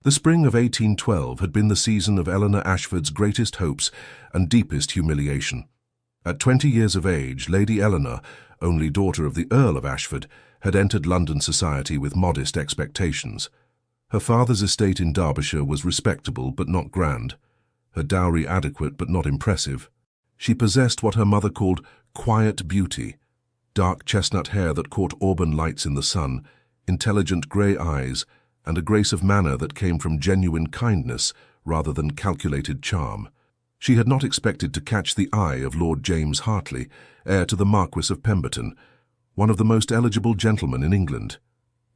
The spring of 1812 had been the season of Eleanor Ashford's greatest hopes and deepest humiliation. At 20 years of age, Lady Eleanor, only daughter of the Earl of Ashford, had entered London society with modest expectations. Her father's estate in Derbyshire was respectable but not grand, her dowry adequate but not impressive. She possessed what her mother called quiet beauty, dark chestnut hair that caught auburn lights in the sun, intelligent grey eyes, and a grace of manner that came from genuine kindness rather than calculated charm. She had not expected to catch the eye of Lord James Hartley, heir to the Marquis of Pemberton, one of the most eligible gentlemen in England.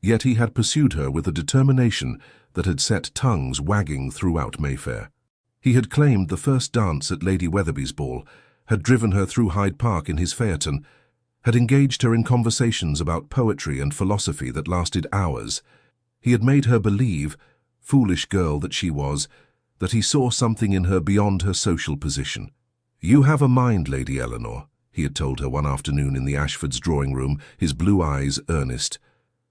Yet he had pursued her with a determination that had set tongues wagging throughout Mayfair. He had claimed the first dance at Lady Wetherby's ball, had driven her through Hyde Park in his phaeton, had engaged her in conversations about poetry and philosophy that lasted hours. He had made her believe, foolish girl that she was, that he saw something in her beyond her social position. "You have a mind, Lady Eleanor," he had told her one afternoon in the Ashfords' drawing room, his blue eyes earnest.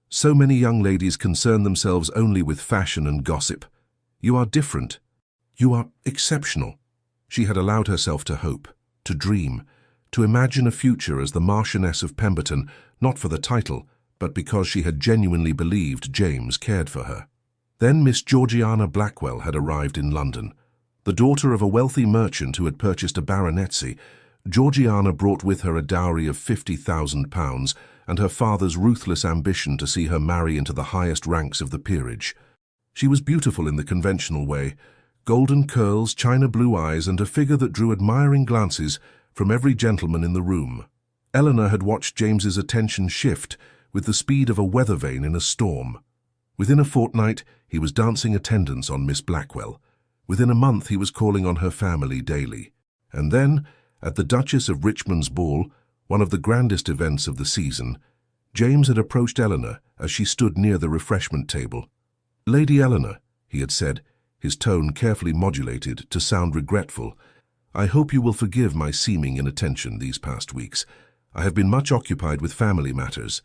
"So many young ladies concern themselves only with fashion and gossip. You are different. You are exceptional." She had allowed herself to hope, to dream, to imagine a future as the Marchioness of Pemberton, not for the title, but because she had genuinely believed James cared for her. Then Miss Georgiana Blackwell had arrived in London. The daughter of a wealthy merchant who had purchased a baronetcy, Georgiana brought with her a dowry of £50,000 and her father's ruthless ambition to see her marry into the highest ranks of the peerage. She was beautiful in the conventional way, golden curls, china blue eyes, and a figure that drew admiring glances from every gentleman in the room. Eleanor had watched James's attention shift with the speed of a weather vane in a storm. Within a fortnight, he was dancing attendance on Miss Blackwell. Within a month, he was calling on her family daily. And then, at the Duchess of Richmond's ball, one of the grandest events of the season, James had approached Eleanor as she stood near the refreshment table. "Lady Eleanor," he had said, his tone carefully modulated to sound regretful, "I hope you will forgive my seeming inattention these past weeks. I have been much occupied with family matters."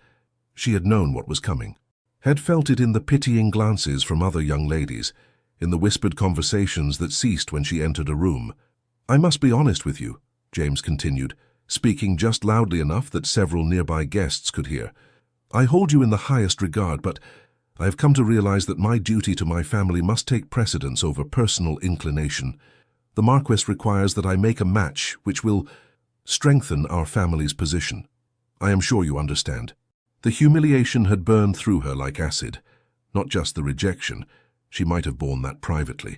She had known what was coming, had felt it in the pitying glances from other young ladies, in the whispered conversations that ceased when she entered a room. "I must be honest with you," James continued, speaking just loudly enough that several nearby guests could hear. "I hold you in the highest regard, but I have come to realize that my duty to my family must take precedence over personal inclination. The Marquis requires that I make a match which will strengthen our family's position. I am sure you understand." The humiliation had burned through her like acid, not just the rejection, she might have borne that privately,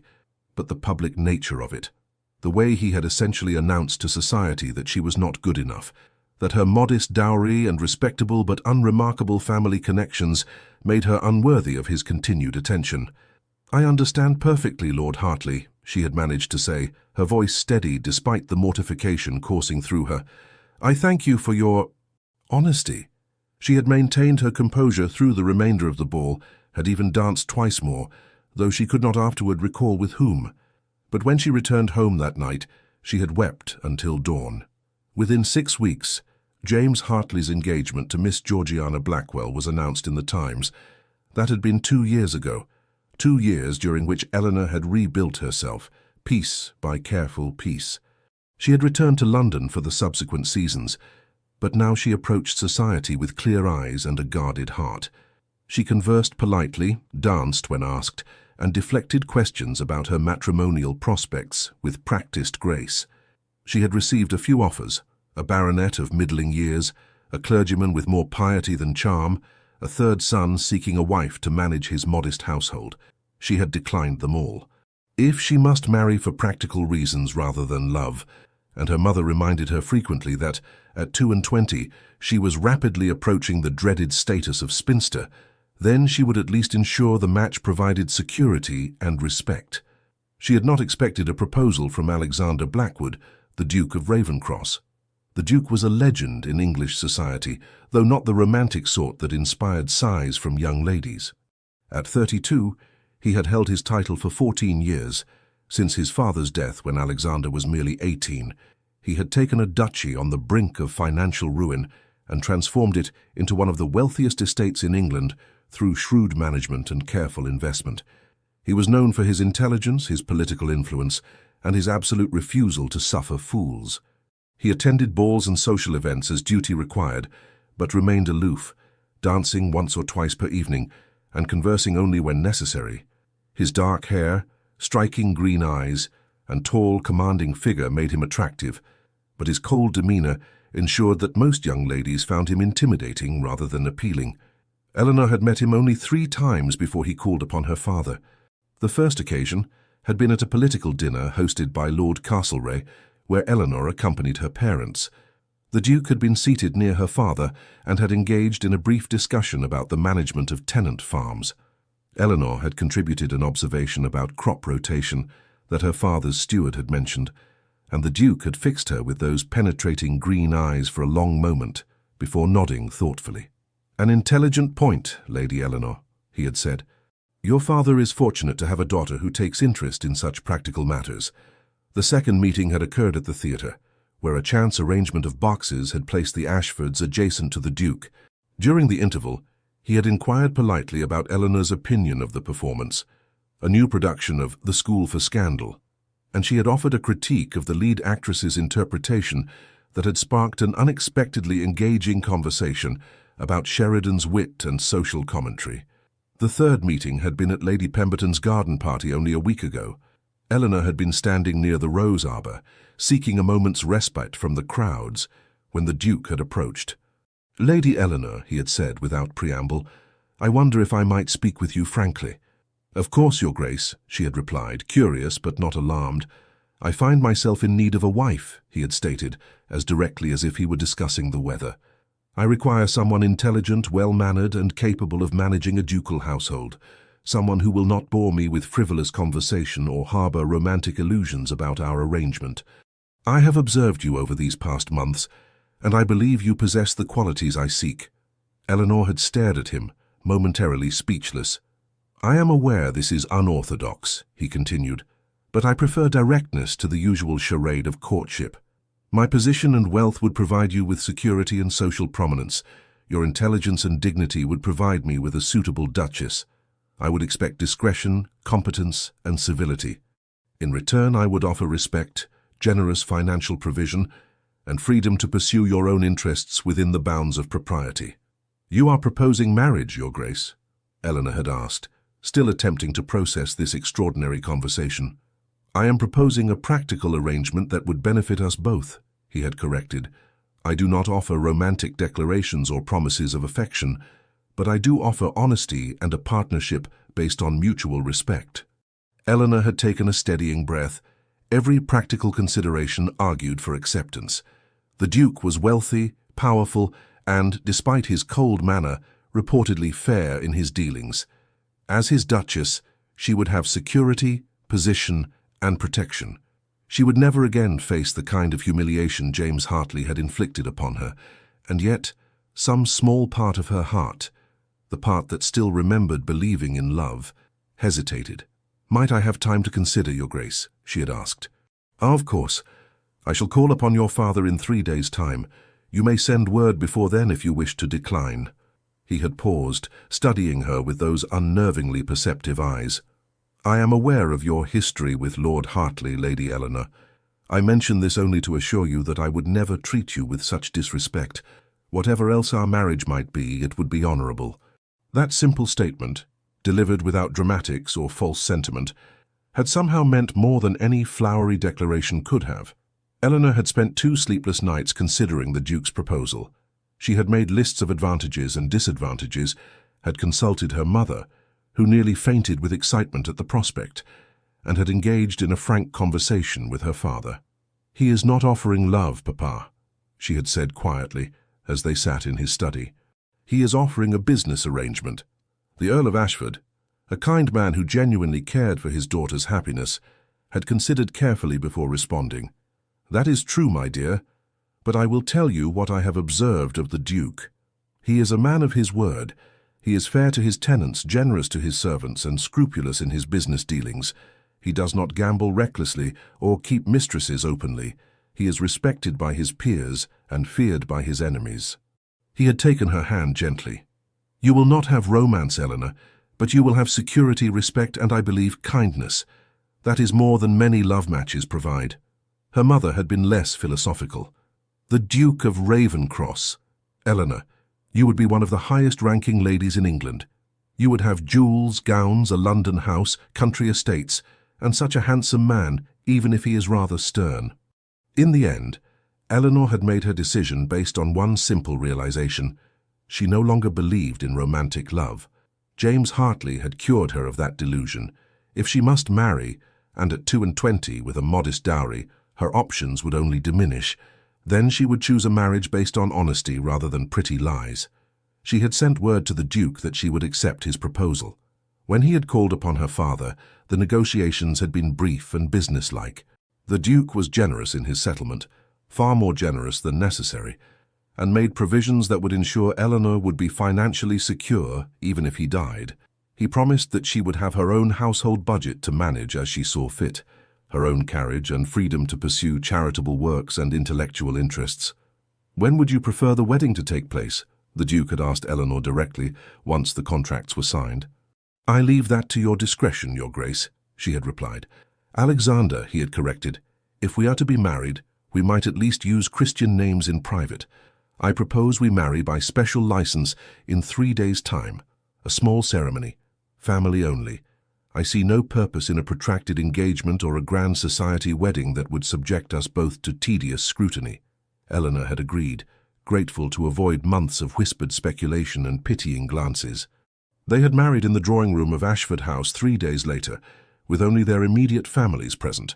but the public nature of it. The way he had essentially announced to society that she was not good enough, that her modest dowry and respectable but unremarkable family connections made her unworthy of his continued attention. "I understand perfectly, Lord Hartley," she had managed to say, her voice steady despite the mortification coursing through her. "I thank you for your honesty." She had maintained her composure through the remainder of the ball, had even danced twice more, though she could not afterward recall with whom. But when she returned home that night, she had wept until dawn. Within 6 weeks, James Hartley's engagement to Miss Georgiana Blackwell was announced in the Times. That had been 2 years ago, 2 years during which Eleanor had rebuilt herself, piece by careful piece. She had returned to London for the subsequent seasons, but now she approached society with clear eyes and a guarded heart. She conversed politely, danced when asked, and deflected questions about her matrimonial prospects with practiced grace. She had received a few offers, a baronet of middling years, a clergyman with more piety than charm, a third son seeking a wife to manage his modest household. She had declined them all. If she must marry for practical reasons rather than love, and her mother reminded her frequently that, at 22, she was rapidly approaching the dreaded status of spinster, then she would at least ensure the match provided security and respect. She had not expected a proposal from Alexander Blackwood, the Duke of Ravenscross. The Duke was a legend in English society, though not the romantic sort that inspired sighs from young ladies. At 32, he had held his title for 14 years. Since his father's death when Alexander was merely 18, he had taken a duchy on the brink of financial ruin and transformed it into one of the wealthiest estates in England through shrewd management and careful investment. He was known for his intelligence, his political influence, and his absolute refusal to suffer fools. He attended balls and social events as duty required, but remained aloof, dancing once or twice per evening and conversing only when necessary. His dark hair, striking green eyes, and tall, commanding figure made him attractive, but his cold demeanor ensured that most young ladies found him intimidating rather than appealing. Eleanor had met him only 3 times before he called upon her father. The first occasion had been at a political dinner hosted by Lord Castlereagh, where Eleanor accompanied her parents. The Duke had been seated near her father and had engaged in a brief discussion about the management of tenant farms. Eleanor had contributed an observation about crop rotation that her father's steward had mentioned, and the Duke had fixed her with those penetrating green eyes for a long moment before nodding thoughtfully. "An intelligent point, Lady Eleanor," he had said. "Your father is fortunate to have a daughter who takes interest in such practical matters." The second meeting had occurred at the theatre, where a chance arrangement of boxes had placed the Ashfords adjacent to the Duke. During the interval, he had inquired politely about Eleanor's opinion of the performance, a new production of The School for Scandal, and she had offered a critique of the lead actress's interpretation that had sparked an unexpectedly engaging conversation about Sheridan's wit and social commentary. The third meeting had been at Lady Pemberton's garden party only a week ago. Eleanor had been standing near the rose arbor, seeking a moment's respite from the crowds, when the Duke had approached. "Lady Eleanor," he had said without preamble, "I wonder if I might speak with you frankly." "Of course, Your Grace," she had replied, curious but not alarmed. "I find myself in need of a wife," he had stated, as directly as if he were discussing the weather. "I require someone intelligent, well-mannered, and capable of managing a ducal household. Someone who will not bore me with frivolous conversation or harbor romantic illusions about our arrangement. I have observed you over these past months, and I believe you possess the qualities I seek." Eleanor had stared at him, momentarily speechless. "I am aware this is unorthodox," he continued, "but I prefer directness to the usual charade of courtship. My position and wealth would provide you with security and social prominence. Your intelligence and dignity would provide me with a suitable duchess. I would expect discretion, competence, and civility. In return, I would offer respect, generous financial provision, and freedom to pursue your own interests within the bounds of propriety." "You are proposing marriage, Your Grace?" Eleanor had asked, still attempting to process this extraordinary conversation. "I am proposing a practical arrangement that would benefit us both," he had corrected. "I do not offer romantic declarations or promises of affection, but I do offer honesty and a partnership based on mutual respect." Eleanor had taken a steadying breath. Every practical consideration argued for acceptance. The Duke was wealthy, powerful, and, despite his cold manner, reportedly fair in his dealings. As his Duchess, she would have security, position, and protection. She would never again face the kind of humiliation James Hartley had inflicted upon her, and yet, some small part of her heart, the part that still remembered believing in love, hesitated. "Might I have time to consider, Your Grace?" she had asked. "Of course. I shall call upon your father in 3 days' time. You may send word before then if you wish to decline." He had paused, studying her with those unnervingly perceptive eyes. "I am aware of your history with Lord Hartley, Lady Eleanor. I mention this only to assure you that I would never treat you with such disrespect. Whatever else our marriage might be, it would be honorable." That simple statement, delivered without dramatics or false sentiment, had somehow meant more than any flowery declaration could have. Eleanor had spent 2 sleepless nights considering the Duke's proposal. She had made lists of advantages and disadvantages, had consulted her mother, who nearly fainted with excitement at the prospect, and had engaged in a frank conversation with her father. "He is not offering love, Papa," she had said quietly, as they sat in his study. "He is offering a business arrangement." The Earl of Ashford, a kind man who genuinely cared for his daughter's happiness, had considered carefully before responding. "That is true, my dear, but I will tell you what I have observed of the Duke. He is a man of his word. He is fair to his tenants, generous to his servants, and scrupulous in his business dealings. He does not gamble recklessly or keep mistresses openly. He is respected by his peers and feared by his enemies." He had taken her hand gently. "You will not have romance, Eleanor, But you will have security, respect, and I believe kindness. That is more than many love matches provide." Her mother had been less philosophical. "The Duke of Ravenscross. Eleanor, you would be one of the highest-ranking ladies in England. You would have jewels, gowns, a London house, country estates, and such a handsome man, even if he is rather stern." In the end, Eleanor had made her decision based on one simple realization. She no longer believed in romantic love. James Hartley had cured her of that delusion. If she must marry, and at 22 with a modest dowry, her options would only diminish. Then she would choose a marriage based on honesty rather than pretty lies. She had sent word to the Duke that she would accept his proposal. When he had called upon her father, the negotiations had been brief and businesslike. The Duke was generous in his settlement, far more generous than necessary, and made provisions that would ensure Eleanor would be financially secure even if he died. He promised that she would have her own household budget to manage as she saw fit, her own carriage and freedom to pursue charitable works and intellectual interests. "When would you prefer the wedding to take place?" the Duke had asked Eleanor directly once the contracts were signed. "I leave that to your discretion, Your Grace," she had replied. "Alexander," he had corrected. "If we are to be married, we might at least use Christian names in private. I propose we marry by special license in 3 days' time. A small ceremony, family only. I see no purpose in a protracted engagement or a grand society wedding that would subject us both to tedious scrutiny." Eleanor had agreed, grateful to avoid months of whispered speculation and pitying glances. They had married in the drawing-room of Ashford House 3 days later, with only their immediate families present.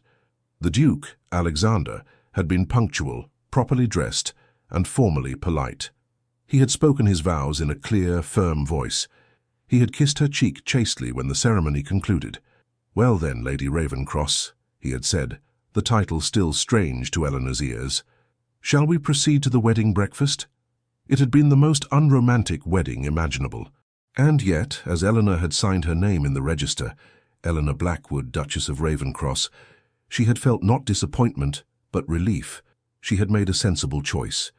The Duke, Alexander, had been punctual, properly dressed, and formally polite. He had spoken his vows in a clear, firm voice. He had kissed her cheek chastely when the ceremony concluded. "Well then, Lady Ravenscross," he had said, the title still strange to Eleanor's ears, "shall we proceed to the wedding breakfast?" It had been the most unromantic wedding imaginable. And yet, as Eleanor had signed her name in the register, Eleanor Blackwood, Duchess of Ravenscross, she had felt not disappointment, but relief. She had made a sensible choice.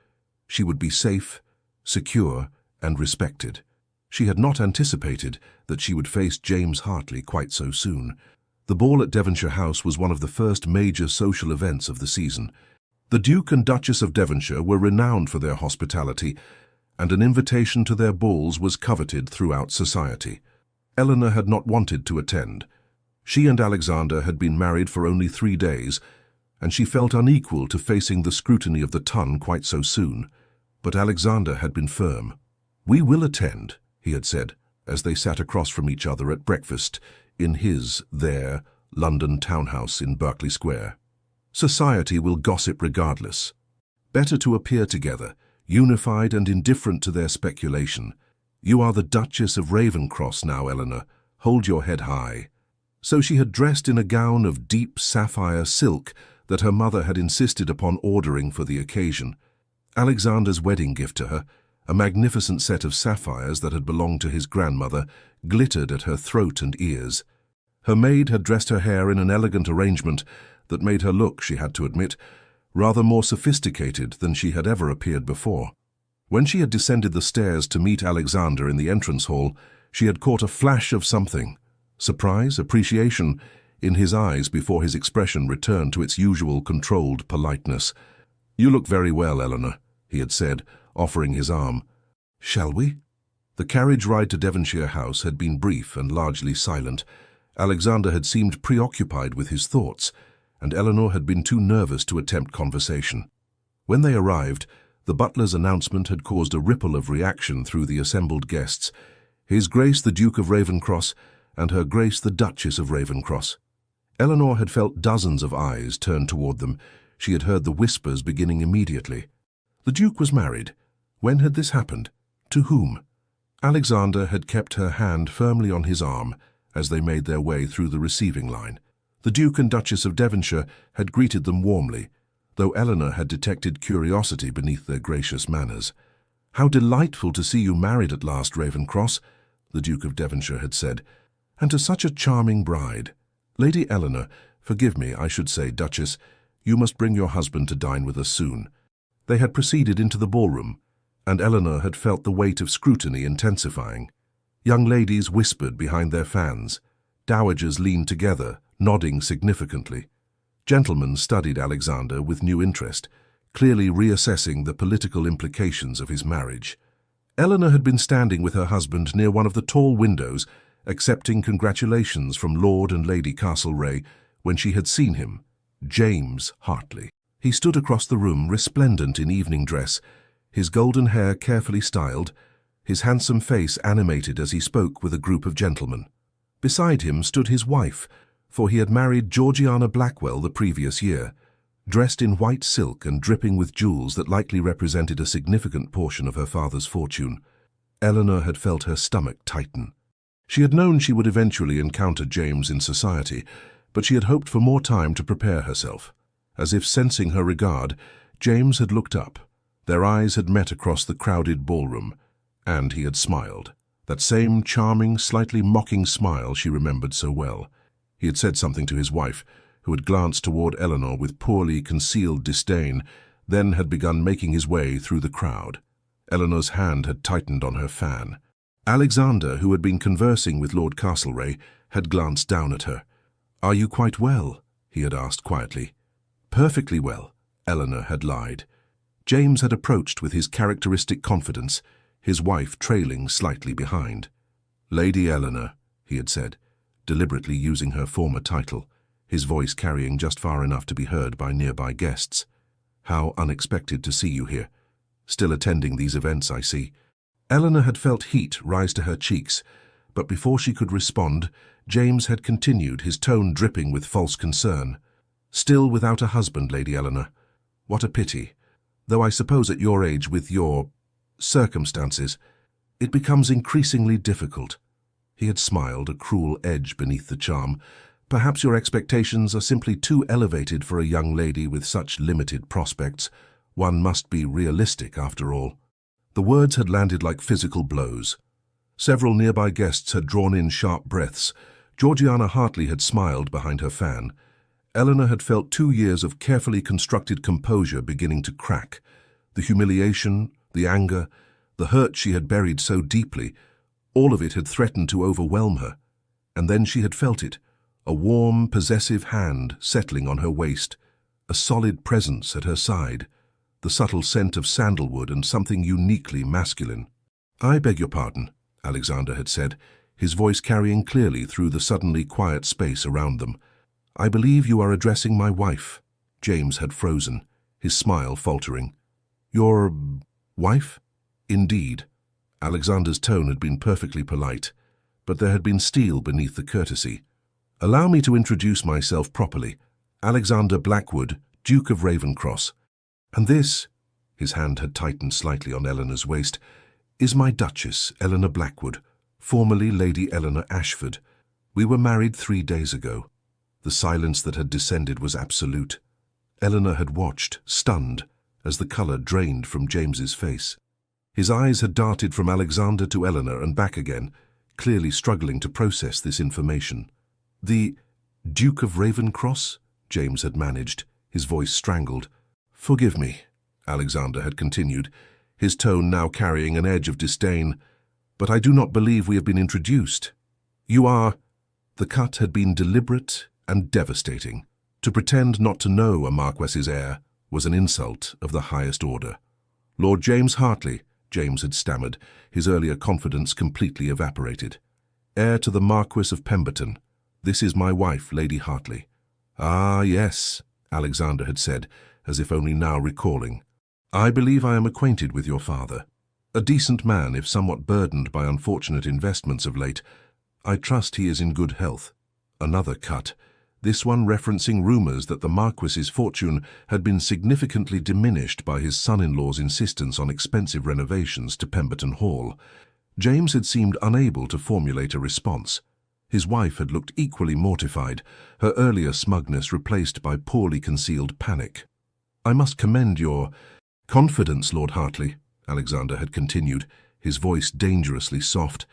She would be safe, secure, and respected. She had not anticipated that she would face James Hartley quite so soon. The ball at Devonshire House was one of the first major social events of the season. The Duke and Duchess of Devonshire were renowned for their hospitality, and an invitation to their balls was coveted throughout society. Eleanor had not wanted to attend. She and Alexander had been married for only 3 days, and she felt unequal to facing the scrutiny of the ton quite so soon. But Alexander had been firm. "We will attend," he had said, as they sat across from each other at breakfast in their London townhouse in Berkeley Square. "Society will gossip regardless. Better to appear together, unified and indifferent to their speculation. You are the Duchess of Ravenscross now, Eleanor. Hold your head high." So she had dressed in a gown of deep sapphire silk that her mother had insisted upon ordering for the occasion. Alexander's wedding gift to her, a magnificent set of sapphires that had belonged to his grandmother, glittered at her throat and ears. Her maid had dressed her hair in an elegant arrangement that made her look, she had to admit, rather more sophisticated than she had ever appeared before. When she had descended the stairs to meet Alexander in the entrance hall, she had caught a flash of something, surprise, appreciation, in his eyes before his expression returned to its usual controlled politeness. "You look very well, Eleanor," he had said, offering his arm. "Shall we?" The carriage ride to Devonshire House had been brief and largely silent. Alexander had seemed preoccupied with his thoughts, and Eleanor had been too nervous to attempt conversation. When they arrived, the butler's announcement had caused a ripple of reaction through the assembled guests. His Grace the Duke of Ravenscross and Her Grace the Duchess of Ravenscross. Eleanor had felt dozens of eyes turned toward them. She had heard the whispers beginning immediately. The Duke was married. When had this happened? To whom? Alexander had kept her hand firmly on his arm as they made their way through the receiving line. The Duke and Duchess of Devonshire had greeted them warmly, though Eleanor had detected curiosity beneath their gracious manners. "How delightful to see you married at last, Ravenscross," the Duke of Devonshire had said, "and to such a charming bride. Lady Eleanor, forgive me, I should say, Duchess, you must bring your husband to dine with us soon." They had proceeded into the ballroom, and Eleanor had felt the weight of scrutiny intensifying. Young ladies whispered behind their fans. Dowagers leaned together, nodding significantly. Gentlemen studied Alexander with new interest, clearly reassessing the political implications of his marriage. Eleanor had been standing with her husband near one of the tall windows, accepting congratulations from Lord and Lady Castlereagh when she had seen him, James Hartley. He stood across the room, resplendent in evening dress, his golden hair carefully styled, his handsome face animated as he spoke with a group of gentlemen. Beside him stood his wife, for he had married Georgiana Blackwell the previous year, dressed in white silk and dripping with jewels that likely represented a significant portion of her father's fortune. Eleanor had felt her stomach tighten. She had known she would eventually encounter James in society, but she had hoped for more time to prepare herself. As if sensing her regard, James had looked up. Their eyes had met across the crowded ballroom, and he had smiled. That same charming, slightly mocking smile she remembered so well. He had said something to his wife, who had glanced toward Eleanor with poorly concealed disdain, then had begun making his way through the crowd. Eleanor's hand had tightened on her fan. Alexander, who had been conversing with Lord Castlereagh, had glanced down at her. "Are you quite well?" he had asked quietly. "Perfectly well," Eleanor had lied. James had approached with his characteristic confidence, his wife trailing slightly behind. "Lady Eleanor," he had said, deliberately using her former title, his voice carrying just far enough to be heard by nearby guests. "How unexpected to see you here. Still attending these events, I see." Eleanor had felt heat rise to her cheeks, but before she could respond, James had continued, his tone dripping with false concern. "Still without a husband, Lady Eleanor. What a pity. Though I suppose at your age, with your circumstances, it becomes increasingly difficult." He had smiled, a cruel edge beneath the charm. "Perhaps your expectations are simply too elevated for a young lady with such limited prospects. One must be realistic, after all." The words had landed like physical blows. Several nearby guests had drawn in sharp breaths. Georgiana Hartley had smiled behind her fan. Eleanor had felt 2 years of carefully constructed composure beginning to crack. The humiliation, the anger, the hurt she had buried so deeply, all of it had threatened to overwhelm her. And then she had felt it, a warm, possessive hand settling on her waist, a solid presence at her side, the subtle scent of sandalwood and something uniquely masculine. "I beg your pardon," Alexander had said, his voice carrying clearly through the suddenly quiet space around them. "I believe you are addressing my wife." James had frozen, his smile faltering. "Your wife?" "Indeed." Alexander's tone had been perfectly polite, but there had been steel beneath the courtesy. "Allow me to introduce myself properly. Alexander Blackwood, Duke of Ravencross. And this," his hand had tightened slightly on Eleanor's waist, "is my Duchess, Eleanor Blackwood, formerly Lady Eleanor Ashford. We were married 3 days ago." The silence that had descended was absolute. Eleanor had watched, stunned, as the colour drained from James's face. His eyes had darted from Alexander to Eleanor and back again, clearly struggling to process this information. "The Duke of Ravencross?" James had managed, his voice strangled. "Forgive me," Alexander had continued, his tone now carrying an edge of disdain, "but I do not believe we have been introduced. You are—" The cut had been deliberate and devastating. To pretend not to know a Marquess's heir was an insult of the highest order. "Lord James Hartley," James had stammered, his earlier confidence completely evaporated. "Heir to the Marquess of Pemberton. This is my wife, Lady Hartley." "Ah, yes," Alexander had said, as if only now recalling. "I believe I am acquainted with your father. A decent man, if somewhat burdened by unfortunate investments of late. I trust he is in good health." Another cut, this one referencing rumours that the Marquess's fortune had been significantly diminished by his son-in-law's insistence on expensive renovations to Pemberton Hall. James had seemed unable to formulate a response. His wife had looked equally mortified, her earlier smugness replaced by poorly concealed panic. "I must commend your confidence, Lord Hartley," Alexander had continued, his voice dangerously soft.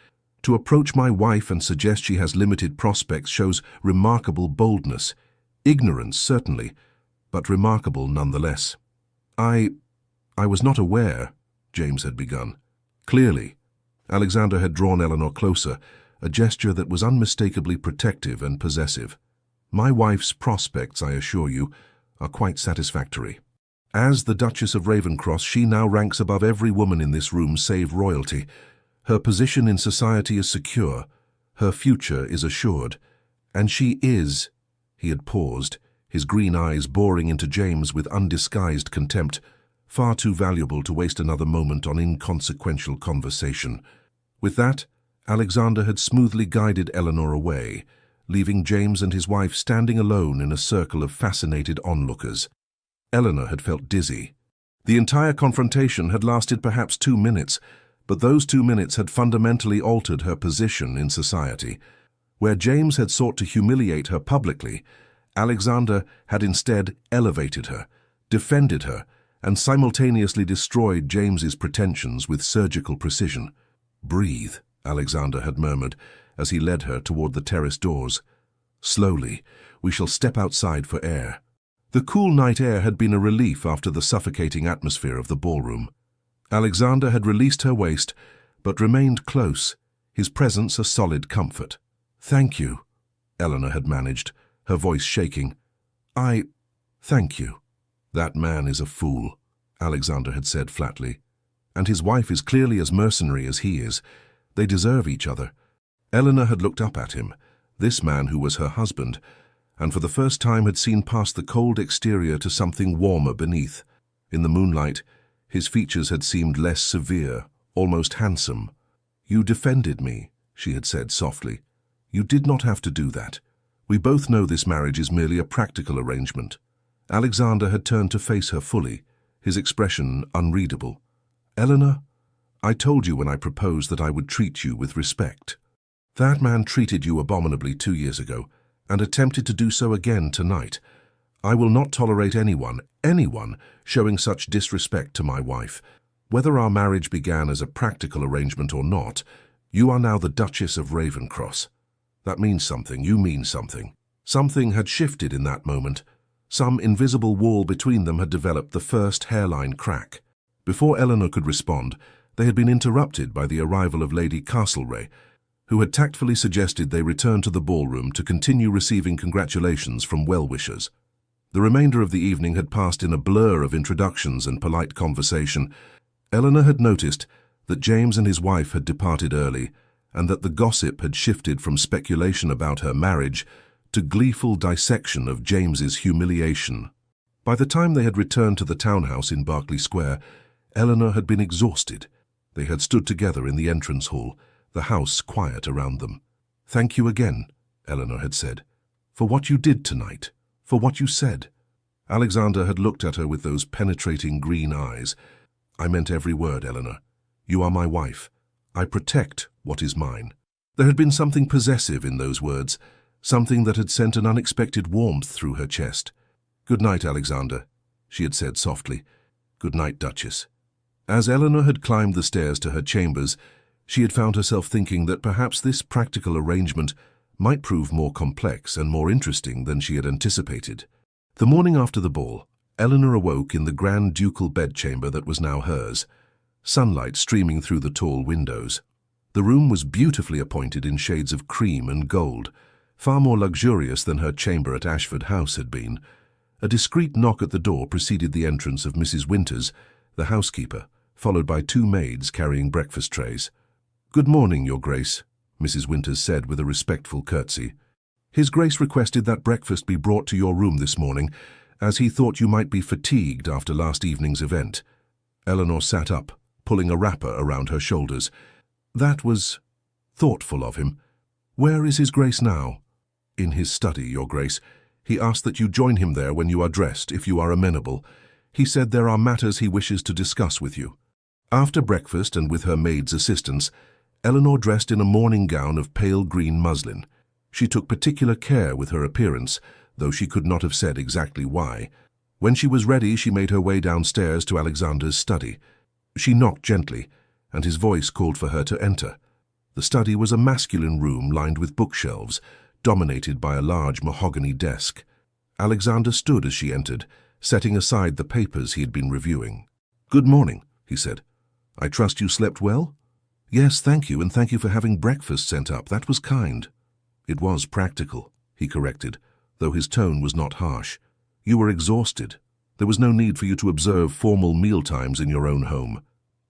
"To approach my wife and suggest she has limited prospects shows remarkable boldness. Ignorance, certainly, but remarkable nonetheless." I was not aware," James had begun. "Clearly," Alexander had drawn Eleanor closer, a gesture that was unmistakably protective and possessive. "My wife's prospects, I assure you, are quite satisfactory. As the Duchess of Ravencross, she now ranks above every woman in this room save royalty. Her position in society is secure. Her future is assured. And she is—" He had paused, his green eyes boring into James with undisguised contempt, far too valuable to waste another moment on inconsequential conversation. With that, Alexander had smoothly guided Eleanor away, leaving James and his wife standing alone in a circle of fascinated onlookers. Eleanor had felt dizzy. The entire confrontation had lasted perhaps 2 minutes, but those 2 minutes had fundamentally altered her position in society. Where James had sought to humiliate her publicly, Alexander had instead elevated her, defended her, and simultaneously destroyed James's pretensions with surgical precision. "Breathe," Alexander had murmured as he led her toward the terrace doors. "Slowly, we shall step outside for air." The cool night air had been a relief after the suffocating atmosphere of the ballroom. Alexander had released her waist, but remained close, his presence a solid comfort. "Thank you," Eleanor had managed, her voice shaking. Thank you." "That man is a fool," Alexander had said flatly. "And his wife is clearly as mercenary as he is. They deserve each other." Eleanor had looked up at him, this man who was her husband, and for the first time had seen past the cold exterior to something warmer beneath. In the moonlight, his features had seemed less severe, almost handsome. "You defended me," she had said softly. "You did not have to do that. We both know this marriage is merely a practical arrangement." Alexander had turned to face her fully, his expression unreadable. "Eleanor, I told you when I proposed that I would treat you with respect. That man treated you abominably 2 years ago, and attempted to do so again tonight. I will not tolerate anyone showing such disrespect to my wife. Whether our marriage began as a practical arrangement or not, you are now the Duchess of Ravencross. That means something, you mean something." Something had shifted in that moment. Some invisible wall between them had developed the first hairline crack. Before Eleanor could respond, they had been interrupted by the arrival of Lady Castlereagh, who had tactfully suggested they return to the ballroom to continue receiving congratulations from well-wishers. The remainder of the evening had passed in a blur of introductions and polite conversation. Eleanor had noticed that James and his wife had departed early, and that the gossip had shifted from speculation about her marriage to gleeful dissection of James's humiliation. By the time they had returned to the townhouse in Berkeley Square, Eleanor had been exhausted. They had stood together in the entrance hall, the house quiet around them. "Thank you again," Eleanor had said, "for what you did tonight, for what you said." Alexander had looked at her with those penetrating green eyes. "I meant every word, Eleanor. You are my wife. I protect what is mine." There had been something possessive in those words, something that had sent an unexpected warmth through her chest. "Good night, Alexander," she had said softly. "Good night, Duchess." As Eleanor had climbed the stairs to her chambers, she had found herself thinking that perhaps this practical arrangement might prove more complex and more interesting than she had anticipated. The morning after the ball, Eleanor awoke in the grand ducal bedchamber that was now hers, sunlight streaming through the tall windows. The room was beautifully appointed in shades of cream and gold, far more luxurious than her chamber at Ashford House had been. A discreet knock at the door preceded the entrance of Mrs. Winters, the housekeeper, followed by 2 maids carrying breakfast trays. "Good morning, Your Grace," Mrs. Winters said with a respectful curtsy. "His Grace requested that breakfast be brought to your room this morning, as he thought you might be fatigued after last evening's event." Eleanor sat up, pulling a wrapper around her shoulders. "That was thoughtful of him. Where is His Grace now?" "In his study, Your Grace. He asked that you join him there when you are dressed, if you are amenable. He said there are matters he wishes to discuss with you." After breakfast and with her maid's assistance, Eleanor dressed in a morning gown of pale green muslin. She took particular care with her appearance, though she could not have said exactly why. When she was ready, she made her way downstairs to Alexander's study. She knocked gently, and his voice called for her to enter. The study was a masculine room lined with bookshelves, dominated by a large mahogany desk. Alexander stood as she entered, setting aside the papers he had been reviewing. "Good morning," he said. "I trust you slept well?" Yes, thank you, and thank you for having breakfast sent up. That was kind. It was practical, he corrected, though his tone was not harsh. You were exhausted. There was no need for you to observe formal mealtimes in your own home.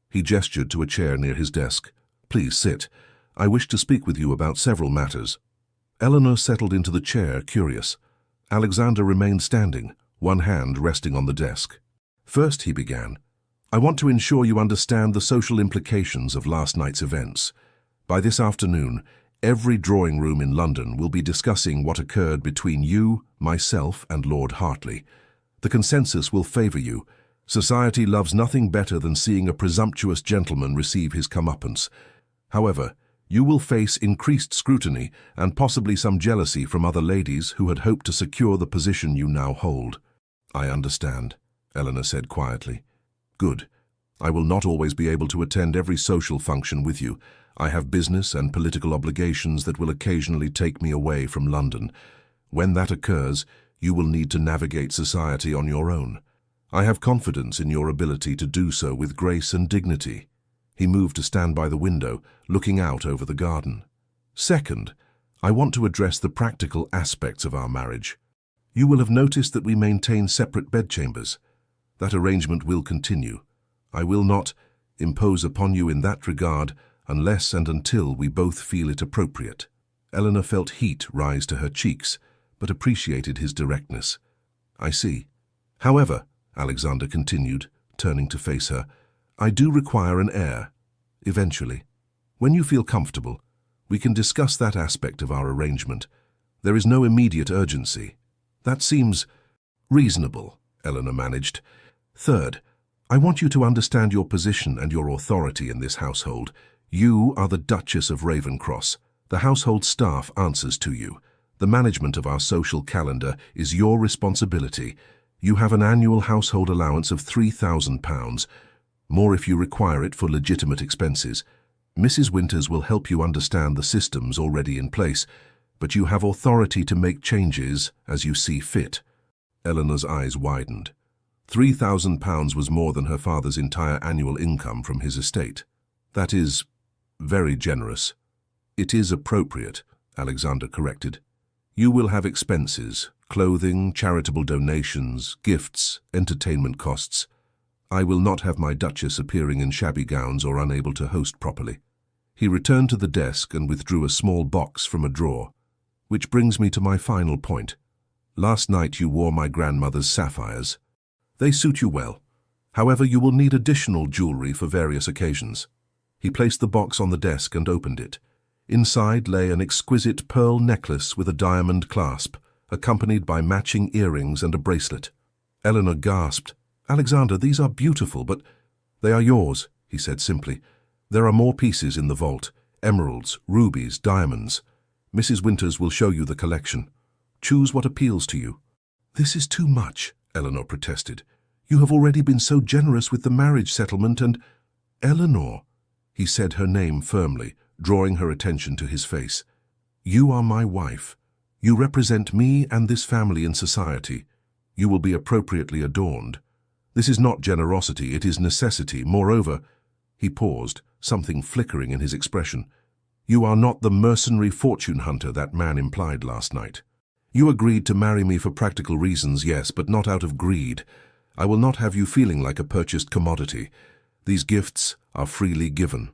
He gestured to a chair near his desk. Please sit. I wish to speak with you about several matters. Eleanor settled into the chair, curious. Alexander remained standing, one hand resting on the desk. First, he began, I want to ensure you understand the social implications of last night's events. By this afternoon, every drawing room in London will be discussing what occurred between you, myself, and Lord Hartley. The consensus will favour you. Society loves nothing better than seeing a presumptuous gentleman receive his comeuppance. However, you will face increased scrutiny and possibly some jealousy from other ladies who had hoped to secure the position you now hold. I understand, Eleanor said quietly. Good. I will not always be able to attend every social function with you. I have business and political obligations that will occasionally take me away from London. When that occurs, you will need to navigate society on your own. I have confidence in your ability to do so with grace and dignity. He moved to stand by the window, looking out over the garden. Second, I want to address the practical aspects of our marriage. You will have noticed that we maintain separate bedchambers. That arrangement will continue. I will not impose upon you in that regard unless and until we both feel it appropriate. Eleanor felt heat rise to her cheeks, but appreciated his directness. I see. However, Alexander continued, turning to face her, I do require an heir. Eventually. When you feel comfortable, we can discuss that aspect of our arrangement. There is no immediate urgency. That seems reasonable, Eleanor managed. Third, I want you to understand your position and your authority in this household. You are the Duchess of Ravenscross. The household staff answers to you. The management of our social calendar is your responsibility. You have an annual household allowance of £3,000, more if you require it for legitimate expenses. Mrs. Winters will help you understand the systems already in place, but you have authority to make changes as you see fit. Eleanor's eyes widened. £3,000 was more than her father's entire annual income from his estate. That is very generous. It is appropriate, Alexander corrected. You will have expenses, clothing, charitable donations, gifts, entertainment costs. I will not have my Duchess appearing in shabby gowns or unable to host properly. He returned to the desk and withdrew a small box from a drawer. Which brings me to my final point. Last night you wore my grandmother's sapphires. They suit you well. However, you will need additional jewelry for various occasions. He placed the box on the desk and opened it. Inside lay an exquisite pearl necklace with a diamond clasp, accompanied by matching earrings and a bracelet. Eleanor gasped. Alexander, these are beautiful, but they are yours, he said simply. There are more pieces in the vault, emeralds, rubies, diamonds. Mrs. Winters will show you the collection. Choose what appeals to you. This is too much, Eleanor protested. You have already been so generous with the marriage settlement and— Eleanor, he said her name firmly, drawing her attention to his face. You are my wife. You represent me and this family in society. You will be appropriately adorned. This is not generosity, it is necessity. Moreover, he paused, something flickering in his expression. You are not the mercenary fortune hunter that man implied last night. You agreed to marry me for practical reasons, yes, but not out of greed. I will not have you feeling like a purchased commodity. These gifts are freely given.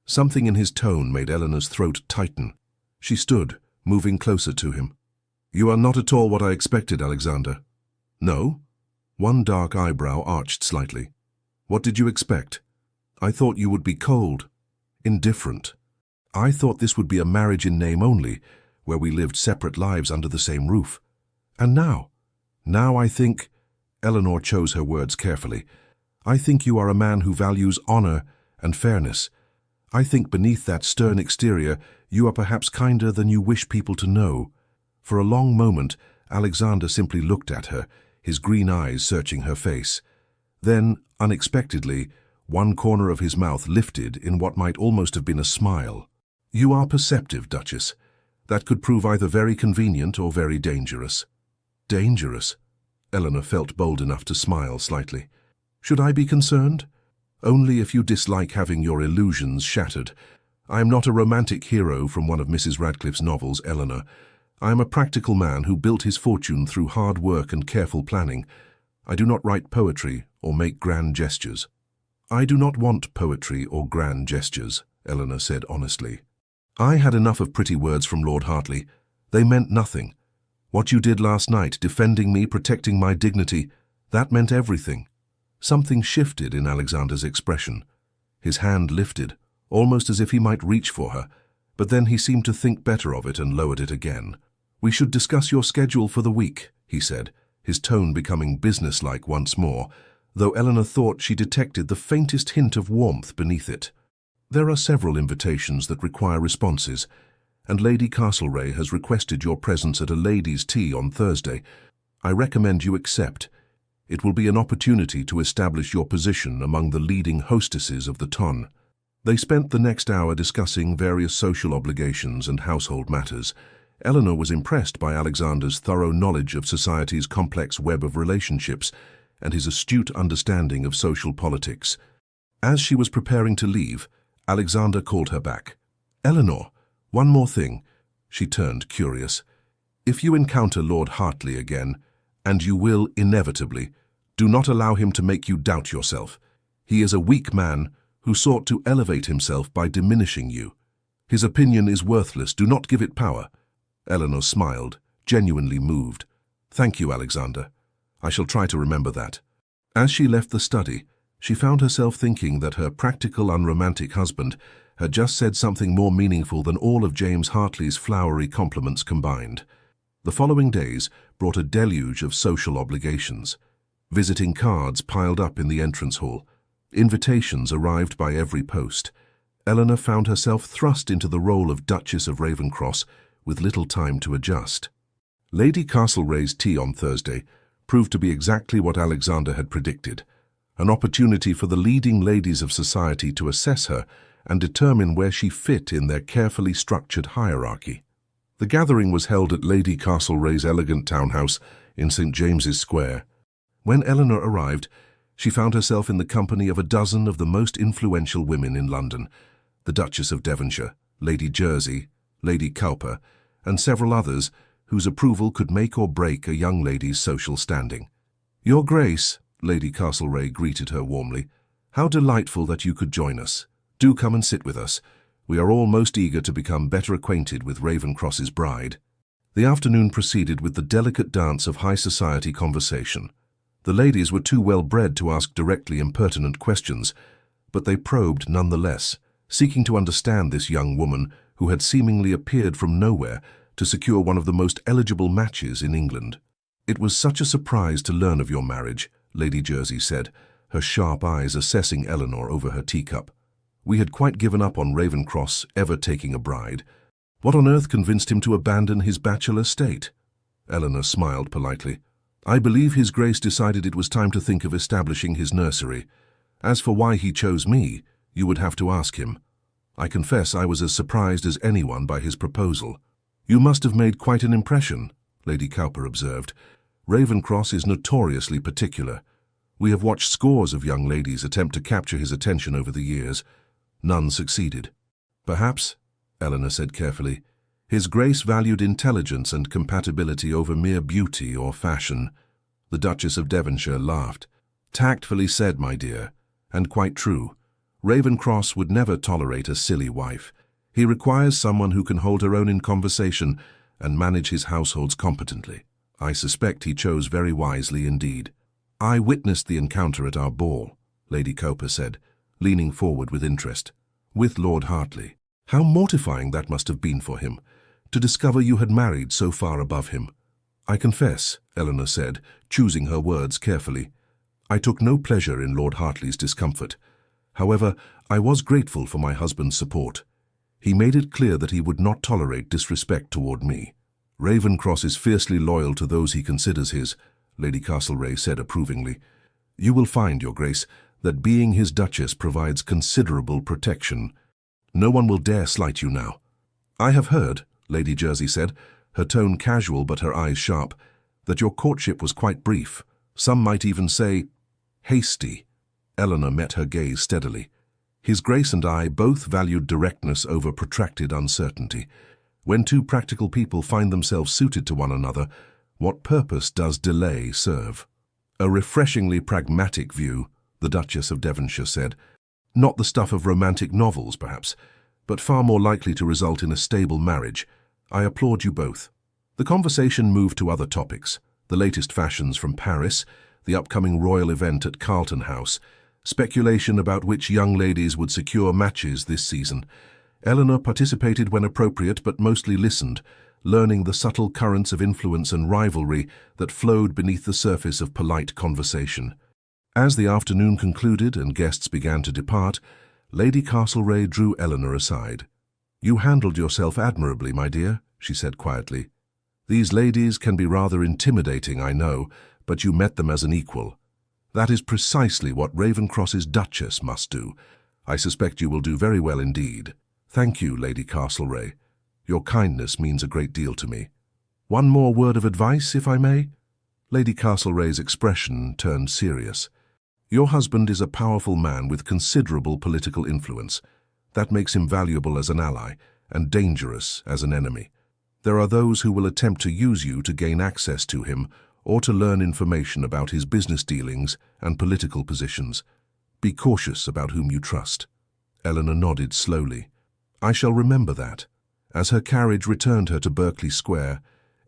Something in his tone made Eleanor's throat tighten. She stood, moving closer to him. You are not at all what I expected, Alexander. No? One dark eyebrow arched slightly. What did you expect? I thought you would be cold, indifferent. I thought this would be a marriage in name only, where we lived separate lives under the same roof. And now I think— Eleanor chose her words carefully. I think you are a man who values honor and fairness. I think beneath that stern exterior, you are perhaps kinder than you wish people to know. For a long moment, Alexander simply looked at her, his green eyes searching her face. Then, unexpectedly, one corner of his mouth lifted in what might almost have been a smile. You are perceptive, Duchess. That could prove either very convenient or very dangerous. Dangerous? Eleanor felt bold enough to smile slightly. Should I be concerned? Only if you dislike having your illusions shattered. I am not a romantic hero from one of Mrs. Radcliffe's novels, Eleanor. I am a practical man who built his fortune through hard work and careful planning. I do not write poetry or make grand gestures. I do not want poetry or grand gestures, Eleanor said honestly. I had enough of pretty words from Lord Hartley. They meant nothing. What you did last night, defending me, protecting my dignity, that meant everything. Something shifted in Alexander's expression. His hand lifted, almost as if he might reach for her, but then he seemed to think better of it and lowered it again. "We should discuss your schedule for the week," he said, his tone becoming businesslike once more, though Eleanor thought she detected the faintest hint of warmth beneath it. "There are several invitations that require responses, and Lady Castlereagh has requested your presence at a ladies' tea on Thursday. I recommend you accept. It will be an opportunity to establish your position among the leading hostesses of the ton." They spent the next hour discussing various social obligations and household matters. Eleanor was impressed by Alexander's thorough knowledge of society's complex web of relationships and his astute understanding of social politics. As she was preparing to leave, Alexander called her back. "Eleanor, one more thing." She turned, curious. "If you encounter Lord Hartley again, and you will inevitably, do not allow him to make you doubt yourself. He is a weak man who sought to elevate himself by diminishing you. His opinion is worthless. Do not give it power." Eleanor smiled, genuinely moved. "Thank you, Alexander. I shall try to remember that." As she left the study, she found herself thinking that her practical, unromantic husband had just said something more meaningful than all of James Hartley's flowery compliments combined. The following days brought a deluge of social obligations. Visiting cards piled up in the entrance hall. Invitations arrived by every post. Eleanor found herself thrust into the role of Duchess of Ravenscross with little time to adjust. Lady Castlereagh's tea on Thursday proved to be exactly what Alexander had predicted, an opportunity for the leading ladies of society to assess her and determine where she fit in their carefully structured hierarchy. The gathering was held at Lady Castlereagh's elegant townhouse in St. James's Square. When Eleanor arrived, she found herself in the company of a dozen of the most influential women in London, the Duchess of Devonshire, Lady Jersey, Lady Cowper, and several others whose approval could make or break a young lady's social standing. "Your Grace," Lady Castlereagh greeted her warmly, "how delightful that you could join us. Do come and sit with us. We are all most eager to become better acquainted with Ravenscross's bride." The afternoon proceeded with the delicate dance of high society conversation. The ladies were too well bred to ask directly impertinent questions, but they probed nonetheless, seeking to understand this young woman who had seemingly appeared from nowhere to secure one of the most eligible matches in England. "It was such a surprise to learn of your marriage," Lady Jersey said, her sharp eyes assessing Eleanor over her teacup. "We had quite given up on Ravenscross ever taking a bride. What on earth convinced him to abandon his bachelor state?" Eleanor smiled politely. "I believe His Grace decided it was time to think of establishing his nursery. As for why he chose me, you would have to ask him. I confess I was as surprised as anyone by his proposal." "You must have made quite an impression," Lady Cowper observed. "Ravenscross is notoriously particular. We have watched scores of young ladies attempt to capture his attention over the years. None succeeded." "Perhaps," Eleanor said carefully, "His Grace valued intelligence and compatibility over mere beauty or fashion." The Duchess of Devonshire laughed. "Tactfully said, my dear, and quite true. Ravenscross would never tolerate a silly wife. He requires someone who can hold her own in conversation and manage his households competently. I suspect he chose very wisely indeed." "I witnessed the encounter at our ball," Lady Cowper said, leaning forward with interest. "With Lord Hartley. How mortifying that must have been for him, to discover you had married so far above him." "I confess," Eleanor said, choosing her words carefully, "I took no pleasure in Lord Hartley's discomfort. However, I was grateful for my husband's support. He made it clear that he would not tolerate disrespect toward me." "Ravenscross is fiercely loyal to those he considers his," Lady Castlereagh said approvingly. "You will find, Your Grace, that being his Duchess provides considerable protection. No one will dare slight you now." "I have heard," Lady Jersey said, her tone casual but her eyes sharp, "that your courtship was quite brief. Some might even say hasty." Eleanor met her gaze steadily. His Grace and I both valued directness over protracted uncertainty. When two practical people find themselves suited to one another, what purpose does delay serve? A refreshingly pragmatic view, the Duchess of Devonshire said. Not the stuff of romantic novels, perhaps, but far more likely to result in a stable marriage. I applaud you both. The conversation moved to other topics, the latest fashions from Paris, the upcoming royal event at Carlton House, speculation about which young ladies would secure matches this season. Eleanor participated when appropriate but mostly listened, learning the subtle currents of influence and rivalry that flowed beneath the surface of polite conversation. As the afternoon concluded and guests began to depart, Lady Castlereagh drew Eleanor aside. "You handled yourself admirably, my dear," she said quietly. "These ladies can be rather intimidating, I know, but you met them as an equal. That is precisely what Ravenscross's Duchess must do. I suspect you will do very well indeed. Thank you, Lady Castlereagh. Your kindness means a great deal to me. One more word of advice, if I may?" Lady Castlereagh's expression turned serious. "Your husband is a powerful man with considerable political influence. That makes him valuable as an ally and dangerous as an enemy. There are those who will attempt to use you to gain access to him or to learn information about his business dealings and political positions. Be cautious about whom you trust." Eleanor nodded slowly. "I shall remember that." As her carriage returned her to Berkeley Square,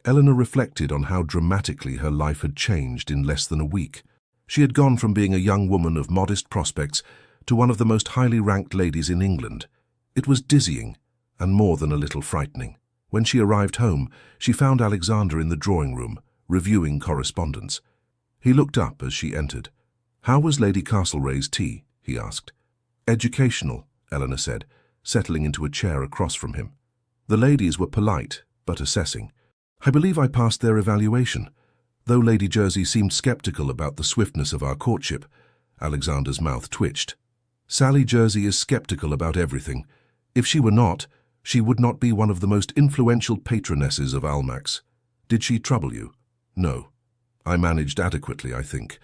Eleanor reflected on how dramatically her life had changed in less than a week. She had gone from being a young woman of modest prospects to one of the most highly ranked ladies in England. It was dizzying and more than a little frightening. When she arrived home, she found Alexander in the drawing room, reviewing correspondence. He looked up as she entered. "How was Lady Castlereagh's tea?" he asked. "Educational," Eleanor said, settling into a chair across from him. "The ladies were polite, but assessing. I believe I passed their evaluation. Though Lady Jersey seemed skeptical about the swiftness of our courtship." Alexander's mouth twitched. "Sally Jersey is skeptical about everything. If she were not, she would not be one of the most influential patronesses of Almack's. Did she trouble you?" "No. I managed adequately, I think.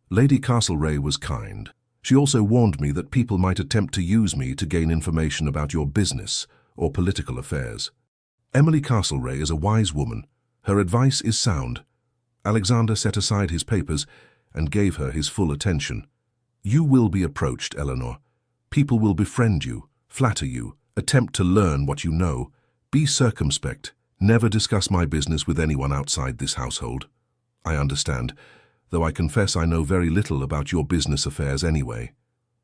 Lady Castlereagh was kind. She also warned me that people might attempt to use me to gain information about your business or political affairs. Emily Castlereagh is a wise woman. Her advice is sound." Alexander set aside his papers and gave her his full attention. "You will be approached, Eleanor. People will befriend you, flatter you, attempt to learn what you know. Be circumspect. Never discuss my business with anyone outside this household." "I understand, though I confess I know very little about your business affairs anyway."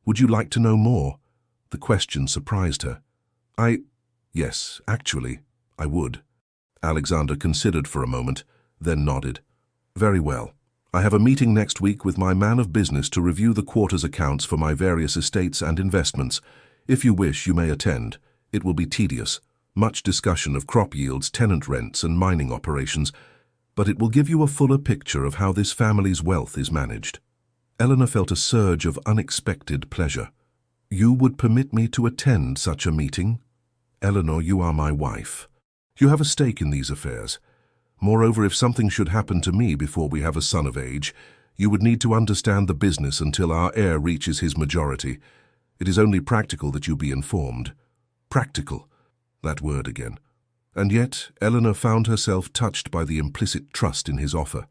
"Would you like to know more?" The question surprised her. Yes, actually, I would." Alexander considered for a moment, then nodded. "Very well. I have a meeting next week with my man of business to review the quarter's accounts for my various estates and investments. If you wish, you may attend. It will be tedious. Much discussion of crop yields, tenant rents, and mining operations, but it will give you a fuller picture of how this family's wealth is managed." Eleanor felt a surge of unexpected pleasure. "You would permit me to attend such a meeting?" "Eleanor, you are my wife. You have a stake in these affairs. Moreover, if something should happen to me before we have a son of age, you would need to understand the business until our heir reaches his majority. It is only practical that you be informed." Practical. That word again. And yet, Eleanor found herself touched by the implicit trust in his offer.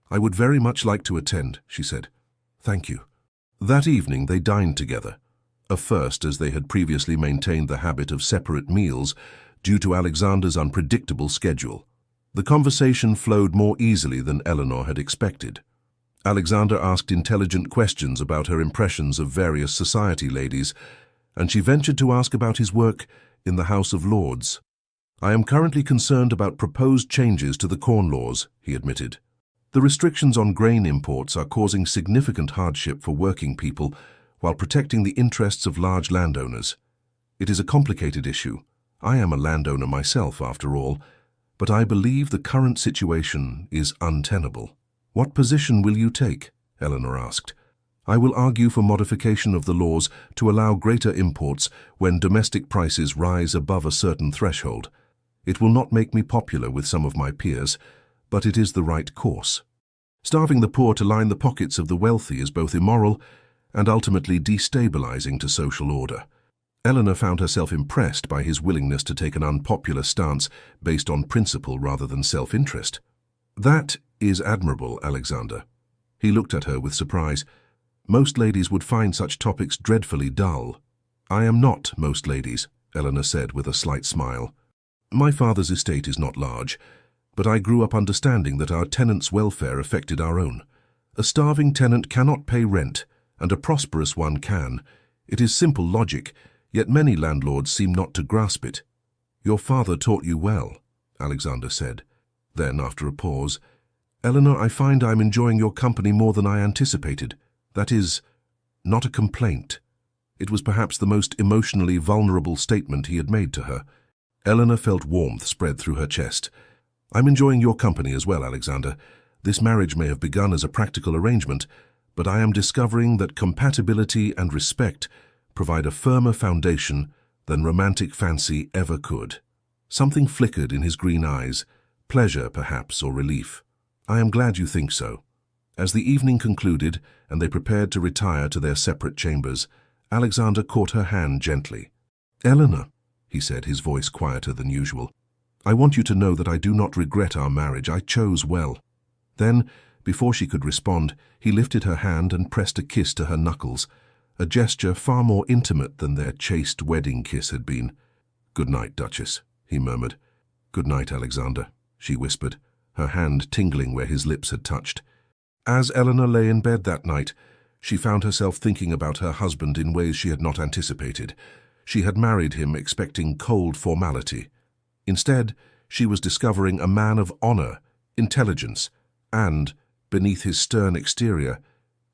"I would very much like to attend," she said. "Thank you." That evening they dined together. A first, as they had previously maintained the habit of separate meals due to Alexander's unpredictable schedule. The conversation flowed more easily than Eleanor had expected. Alexander asked intelligent questions about her impressions of various society ladies, and she ventured to ask about his work in the House of Lords. "I am currently concerned about proposed changes to the corn laws," he admitted. "The restrictions on grain imports are causing significant hardship for working people while protecting the interests of large landowners. It is a complicated issue. I am a landowner myself, after all, but I believe the current situation is untenable." "What position will you take?" Eleanor asked. "I will argue for modification of the laws to allow greater imports when domestic prices rise above a certain threshold. It will not make me popular with some of my peers, but it is the right course. Starving the poor to line the pockets of the wealthy is both immoral and ultimately destabilizing to social order. Eleanor found herself impressed by his willingness to take an unpopular stance based on principle rather than self-interest. "That is admirable, Alexander." He looked at her with surprise. "Most ladies would find such topics dreadfully dull." "I am not most ladies," Eleanor said with a slight smile. "My father's estate is not large, but I grew up understanding that our tenants' welfare affected our own. A starving tenant cannot pay rent, and a prosperous one can. It is simple logic, yet many landlords seem not to grasp it." "Your father taught you well," Alexander said. Then, after a pause, "Eleanor, I find I am enjoying your company more than I anticipated. That is, not a complaint." It was perhaps the most emotionally vulnerable statement he had made to her. Eleanor felt warmth spread through her chest. "I'm enjoying your company as well, Alexander. This marriage may have begun as a practical arrangement, but I am discovering that compatibility and respect provide a firmer foundation than romantic fancy ever could." Something flickered in his green eyes, pleasure perhaps, or relief. "I am glad you think so." As the evening concluded and they prepared to retire to their separate chambers, Alexander caught her hand gently. "Eleanor," he said, his voice quieter than usual, "I want you to know that I do not regret our marriage. I chose well." Then, before she could respond, he lifted her hand and pressed a kiss to her knuckles, a gesture far more intimate than their chaste wedding kiss had been. "Good night, Duchess," he murmured. "Good night, Alexander," she whispered, her hand tingling where his lips had touched. As Eleanor lay in bed that night, she found herself thinking about her husband in ways she had not anticipated. She had married him expecting cold formality. Instead, she was discovering a man of honor, intelligence, and, beneath his stern exterior,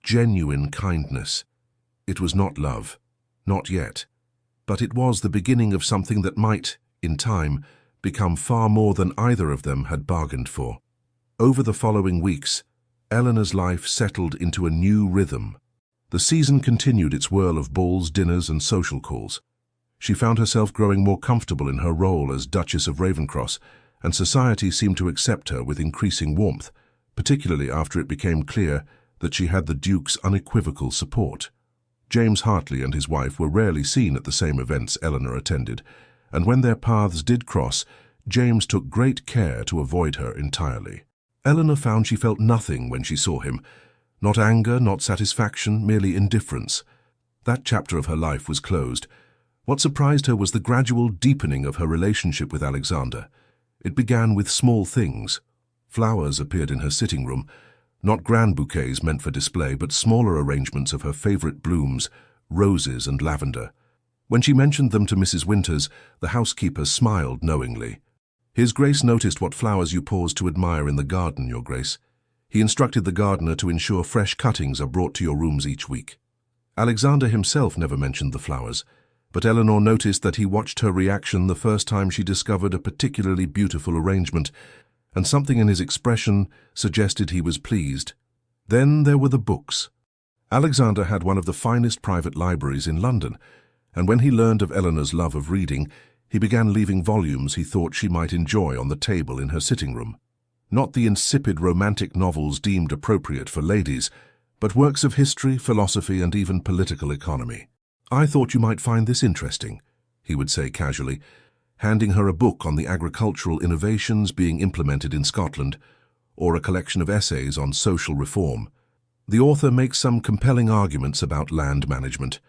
genuine kindness. It was not love, not yet, but it was the beginning of something that might, in time, become far more than either of them had bargained for. Over the following weeks, Eleanor's life settled into a new rhythm. The season continued its whirl of balls, dinners, and social calls. She found herself growing more comfortable in her role as Duchess of Ravencross, and society seemed to accept her with increasing warmth, particularly after it became clear that she had the Duke's unequivocal support. James Hartley and his wife were rarely seen at the same events Eleanor attended, and when their paths did cross, James took great care to avoid her entirely. Eleanor found she felt nothing when she saw him. Not anger, not satisfaction, merely indifference. That chapter of her life was closed. What surprised her was the gradual deepening of her relationship with Alexander. It began with small things. Flowers appeared in her sitting room, not grand bouquets meant for display, but smaller arrangements of her favorite blooms, roses and lavender. When she mentioned them to Mrs. Winters, the housekeeper smiled knowingly. "His Grace noticed what flowers you paused to admire in the garden, Your Grace. He instructed the gardener to ensure fresh cuttings are brought to your rooms each week." Alexander himself never mentioned the flowers, but Eleanor noticed that he watched her reaction the first time she discovered a particularly beautiful arrangement, and something in his expression suggested he was pleased. Then there were the books. Alexander had one of the finest private libraries in London, and when he learned of Eleanor's love of reading, he began leaving volumes he thought she might enjoy on the table in her sitting room. Not the insipid romantic novels deemed appropriate for ladies, but works of history, philosophy, and even political economy. "I thought you might find this interesting," he would say casually, handing her a book on the agricultural innovations being implemented in Scotland, or a collection of essays on social reform. The author makes some compelling arguments about land management.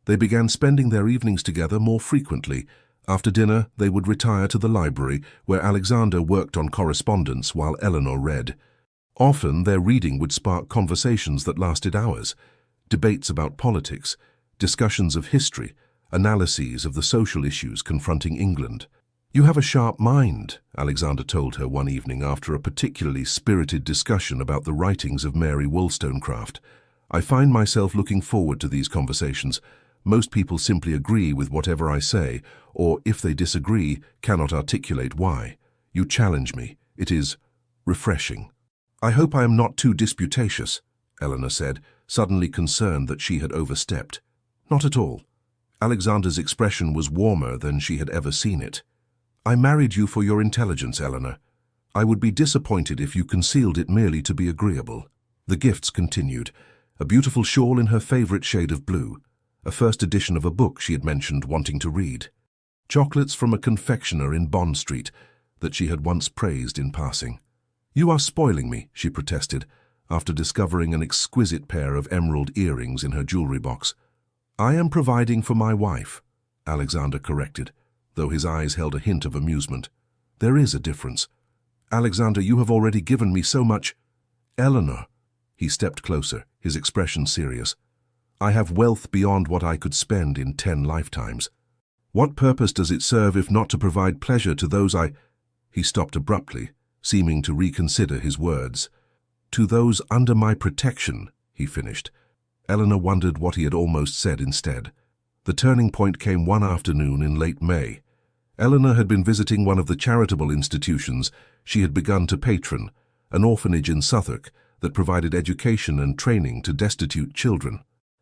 They began spending their evenings together more frequently. After dinner, they would retire to the library, where Alexander worked on correspondence while Eleanor read. Often their reading would spark conversations that lasted hours, debates about politics, discussions of history, analyses of the social issues confronting England. "You have a sharp mind," Alexander told her one evening after a particularly spirited discussion about the writings of Mary Wollstonecraft. "I find myself looking forward to these conversations. Most people simply agree with whatever I say, or if they disagree, cannot articulate why. You challenge me. It is refreshing." "I hope I am not too disputatious," Eleanor said, suddenly concerned that she had overstepped. "Not at all." Alexander's expression was warmer than she had ever seen it. "I married you for your intelligence, Eleanor. I would be disappointed if you concealed it merely to be agreeable." The gifts continued. a beautiful shawl in her favorite shade of blue, a first edition of a book she had mentioned wanting to read, chocolates from a confectioner in Bond Street that she had once praised in passing. "You are spoiling me," she protested, after discovering an exquisite pair of emerald earrings in her jewelry box. "I am providing for my wife," Alexander corrected, though his eyes held a hint of amusement. "There is a difference. Alexander, you have already given me so much." "Eleanor," he stepped closer, his expression serious, "I have wealth beyond what I could spend in 10 lifetimes. What purpose does it serve if not to provide pleasure to those I—" He stopped abruptly, seeming to reconsider his words. "To those under my protection," he finished. Eleanor wondered what he had almost said instead. The turning point came one afternoon in late May. Eleanor had been visiting one of the charitable institutions she had begun to patron, an orphanage in Southwark that provided education and training to destitute children.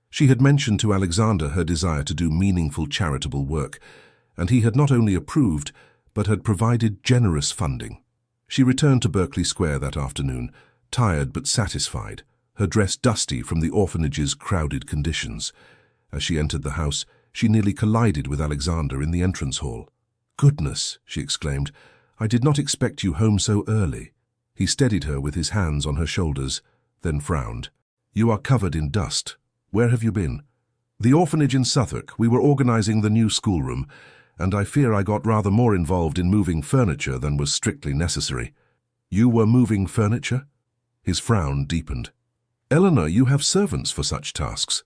She had mentioned to Alexander her desire to do meaningful charitable work, and he had not only approved, but had provided generous funding. She returned to Berkeley Square that afternoon, tired but satisfied, her dress dusty from the orphanage's crowded conditions. As she entered the house, she nearly collided with Alexander in the entrance hall. "Goodness," she exclaimed, "I did not expect you home so early." He steadied her with his hands on her shoulders, then frowned. "You are covered in dust. Where have you been?" "The orphanage in Southwark. We were organizing the new schoolroom, and I fear I got rather more involved in moving furniture than was strictly necessary." "You were moving furniture?" His frown deepened. "Eleanor, you have servants for such tasks."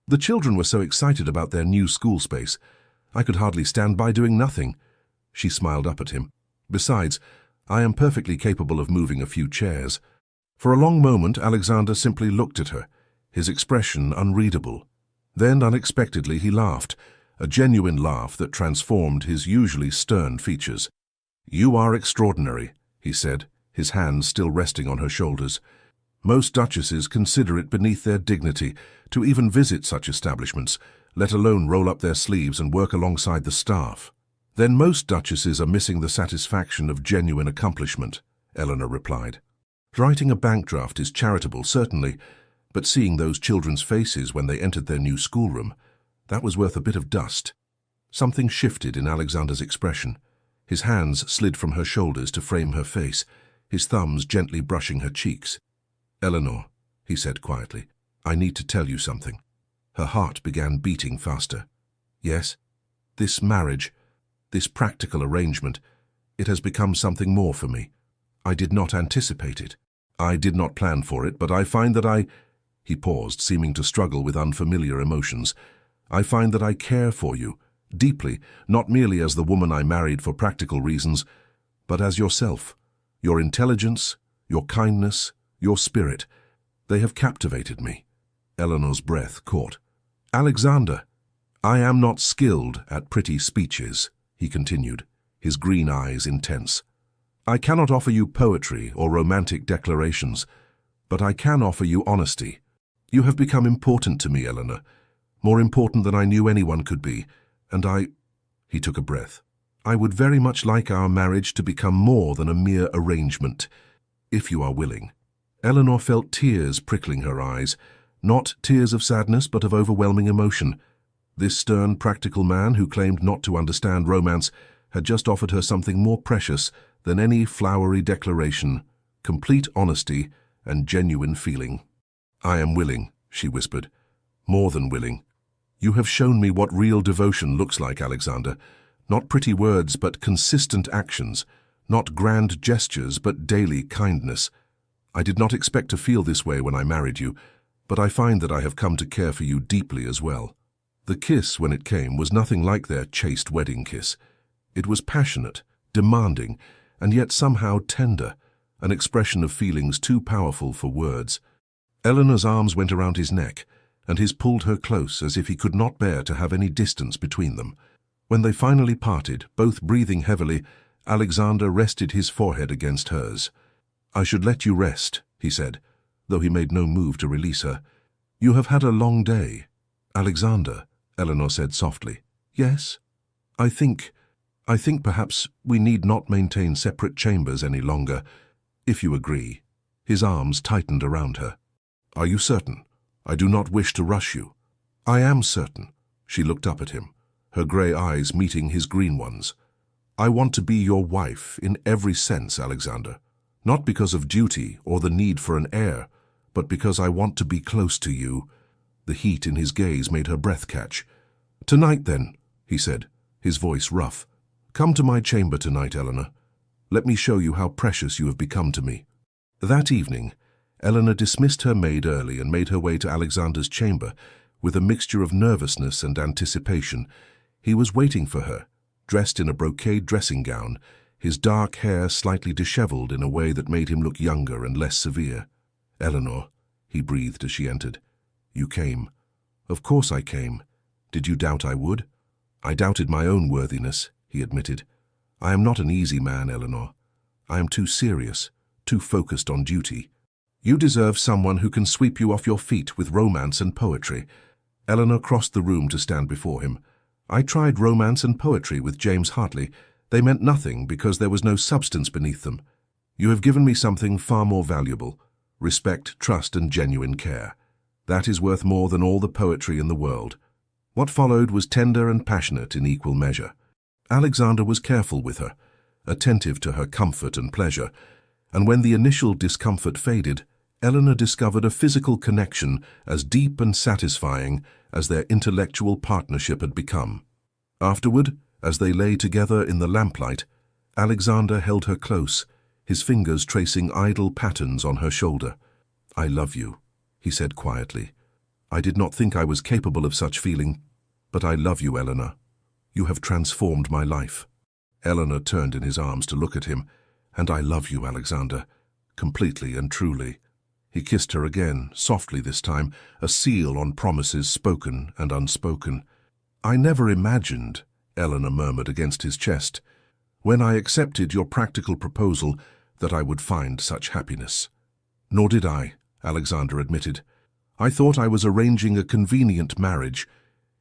"The children were so excited about their new school space. I could hardly stand by doing nothing." She smiled up at him. "Besides, I am perfectly capable of moving a few chairs." For a long moment, Alexander simply looked at her, his expression unreadable. Then, unexpectedly, he laughed, a genuine laugh that transformed his usually stern features. "You are extraordinary," he said, his hands still resting on her shoulders. "Most duchesses consider it beneath their dignity to even visit such establishments, let alone roll up their sleeves and work alongside the staff." "Then most duchesses are missing the satisfaction of genuine accomplishment," Eleanor replied. "Writing a bank draft is charitable, certainly, but seeing those children's faces when they entered their new schoolroom, that was worth a bit of dust." Something shifted in Alexander's expression. His hands slid from her shoulders to frame her face, his thumbs gently brushing her cheeks. "Eleanor," he said quietly, "I need to tell you something." Her heart began beating faster. "Yes? This marriage, this practical arrangement, it has become something more for me. I did not anticipate it. I did not plan for it, but I find that I—" He paused, seeming to struggle with unfamiliar emotions. "I find that I care for you, deeply, not merely as the woman I married for practical reasons, but as yourself. Your intelligence, your kindness, your spirit, they have captivated me." Eleanor's breath caught. "Alexander, I am not skilled at pretty speeches," he continued, his green eyes intense. "I cannot offer you poetry or romantic declarations, but I can offer you honesty. You have become important to me, Eleanor, more important than I knew anyone could be, and He took a breath. "I would very much like our marriage to become more than a mere arrangement, if you are willing." Eleanor felt tears prickling her eyes, not tears of sadness but of overwhelming emotion. This stern, practical man who claimed not to understand romance had just offered her something more precious than any flowery declaration, complete honesty and genuine feeling. "I am willing," she whispered, "more than willing. You have shown me what real devotion looks like, Alexander. Not pretty words, but consistent actions. Not grand gestures, but daily kindness. I did not expect to feel this way when I married you, but I find that I have come to care for you deeply as well." The kiss, when it came, was nothing like their chaste wedding kiss. It was passionate, demanding, and yet somehow tender, an expression of feelings too powerful for words. Eleanor's arms went around his neck, and his pulled her close as if he could not bear to have any distance between them. When they finally parted, both breathing heavily, Alexander rested his forehead against hers. "I should let you rest," he said, though he made no move to release her. "You have had a long day." "Alexander," Eleanor said softly. "Yes? I think perhaps we need not maintain separate chambers any longer, if you agree." His arms tightened around her. "Are you certain? I do not wish to rush you. I am certain. She looked up at him, her grey eyes meeting his green ones. I want to be your wife in every sense, Alexander. Not because of duty or the need for an heir, but because I want to be close to you. The heat in his gaze made her breath catch. Tonight, then, he said, his voice rough. Come to my chamber tonight, Eleanor. Let me show you how precious you have become to me. That evening, Eleanor dismissed her maid early and made her way to Alexander's chamber with a mixture of nervousness and anticipation. He was waiting for her, dressed in a brocade dressing gown, his dark hair slightly dishevelled in a way that made him look younger and less severe. Eleanor, he breathed as she entered. You came. Of course I came. Did you doubt I would? I doubted my own worthiness, he admitted. I am not an easy man, Eleanor. I am too serious, too focused on duty. You deserve someone who can sweep you off your feet with romance and poetry. Eleanor crossed the room to stand before him. I tried romance and poetry with James Hartley. They meant nothing because there was no substance beneath them. You have given me something far more valuable: respect, trust, and genuine care. That is worth more than all the poetry in the world. What followed was tender and passionate in equal measure. Alexander was careful with her, attentive to her comfort and pleasure, and when the initial discomfort faded, Eleanor discovered a physical connection as deep and satisfying as their intellectual partnership had become. Afterward, as they lay together in the lamplight, Alexander held her close, his fingers tracing idle patterns on her shoulder. I love you, he said quietly. I did not think I was capable of such feeling, but I love you, Eleanor. You have transformed my life. Eleanor turned in his arms to look at him. And I love you, Alexander, completely and truly. He kissed her again, softly this time, a seal on promises spoken and unspoken. I never imagined, Eleanor murmured against his chest, when I accepted your practical proposal, that I would find such happiness. Nor did I, Alexander admitted. I thought I was arranging a convenient marriage.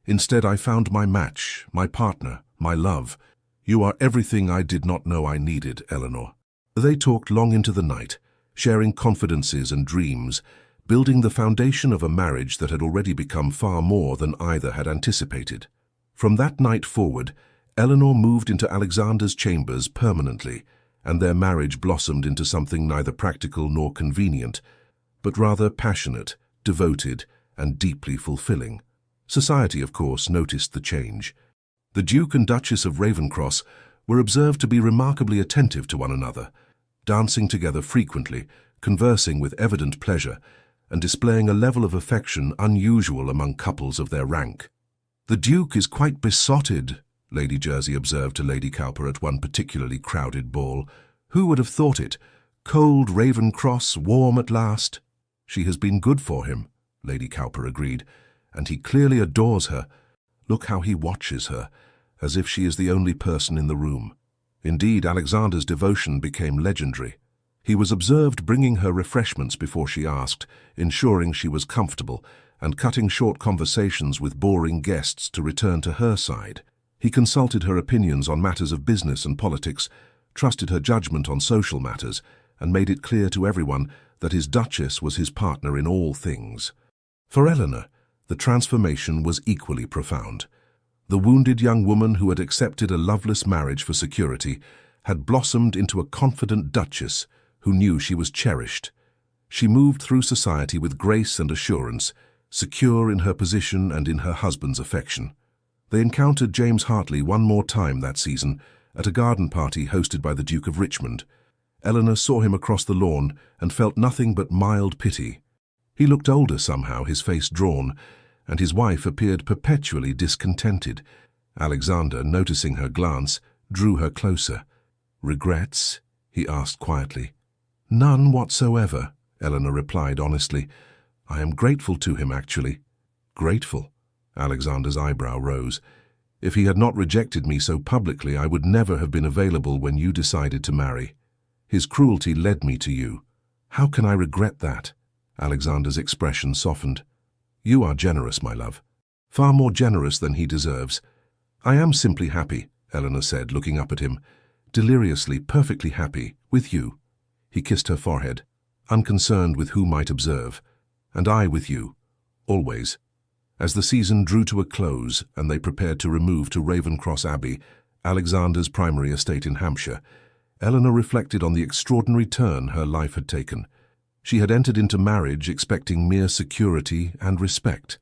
Instead, I found my match, my partner, my love. You are everything I did not know I needed, Eleanor. They talked long into the night, sharing confidences and dreams, building the foundation of a marriage that had already become far more than either had anticipated. From that night forward, Eleanor moved into Alexander's chambers permanently, and their marriage blossomed into something neither practical nor convenient, but rather passionate, devoted, and deeply fulfilling. Society, of course, noticed the change. The Duke and Duchess of Ravenscross were observed to be remarkably attentive to one another, dancing together frequently, conversing with evident pleasure, and displaying a level of affection unusual among couples of their rank. The Duke is quite besotted, Lady Jersey observed to Lady Cowper at one particularly crowded ball. Who would have thought it? Cold Ravenscross, warm at last. She has been good for him, Lady Cowper agreed, and he clearly adores her. Look how he watches her, as if she is the only person in the room. Indeed, Alexander's devotion became legendary. He was observed bringing her refreshments before she asked, ensuring she was comfortable, and cutting short conversations with boring guests to return to her side. He consulted her opinions on matters of business and politics, trusted her judgment on social matters, and made it clear to everyone that his Duchess was his partner in all things. For Eleanor, the transformation was equally profound. The wounded young woman who had accepted a loveless marriage for security had blossomed into a confident duchess who knew she was cherished. She moved through society with grace and assurance, secure in her position and in her husband's affection. They encountered James Hartley one more time that season at a garden party hosted by the Duke of Richmond. Eleanor saw him across the lawn and felt nothing but mild pity. He looked older somehow, his face drawn, and his wife appeared perpetually discontented. Alexander, noticing her glance, drew her closer. "Regrets?" he asked quietly. "None whatsoever," Eleanor replied honestly. "I am grateful to him, actually." "Grateful?" Alexander's eyebrow rose. "If he had not rejected me so publicly, I would never have been available when you decided to marry. His cruelty led me to you. How can I regret that?" Alexander's expression softened. "You are generous, my love. Far more generous than he deserves." "I am simply happy," Eleanor said, looking up at him. "Deliriously, perfectly happy, with you." He kissed her forehead, unconcerned with who might observe. "And I with you. Always. As the season drew to a close and they prepared to remove to Ravenscross Abbey, Alexander's primary estate in Hampshire, Eleanor reflected on the extraordinary turn her life had taken. She had entered into marriage expecting mere security and respect.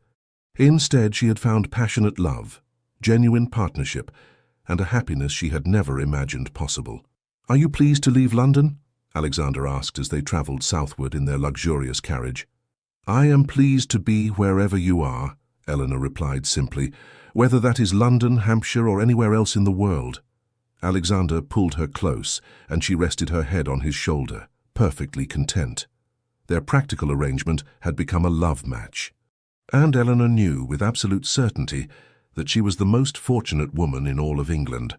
Instead, she had found passionate love, genuine partnership, and a happiness she had never imagined possible. "Are you pleased to leave London?" Alexander asked as they travelled southward in their luxurious carriage. "I am pleased to be wherever you are," Eleanor replied simply, "whether that is London, Hampshire, or anywhere else in the world." Alexander pulled her close, and she rested her head on his shoulder, perfectly content. Their practical arrangement had become a love match. And Eleanor knew with absolute certainty that she was the most fortunate woman in all of England.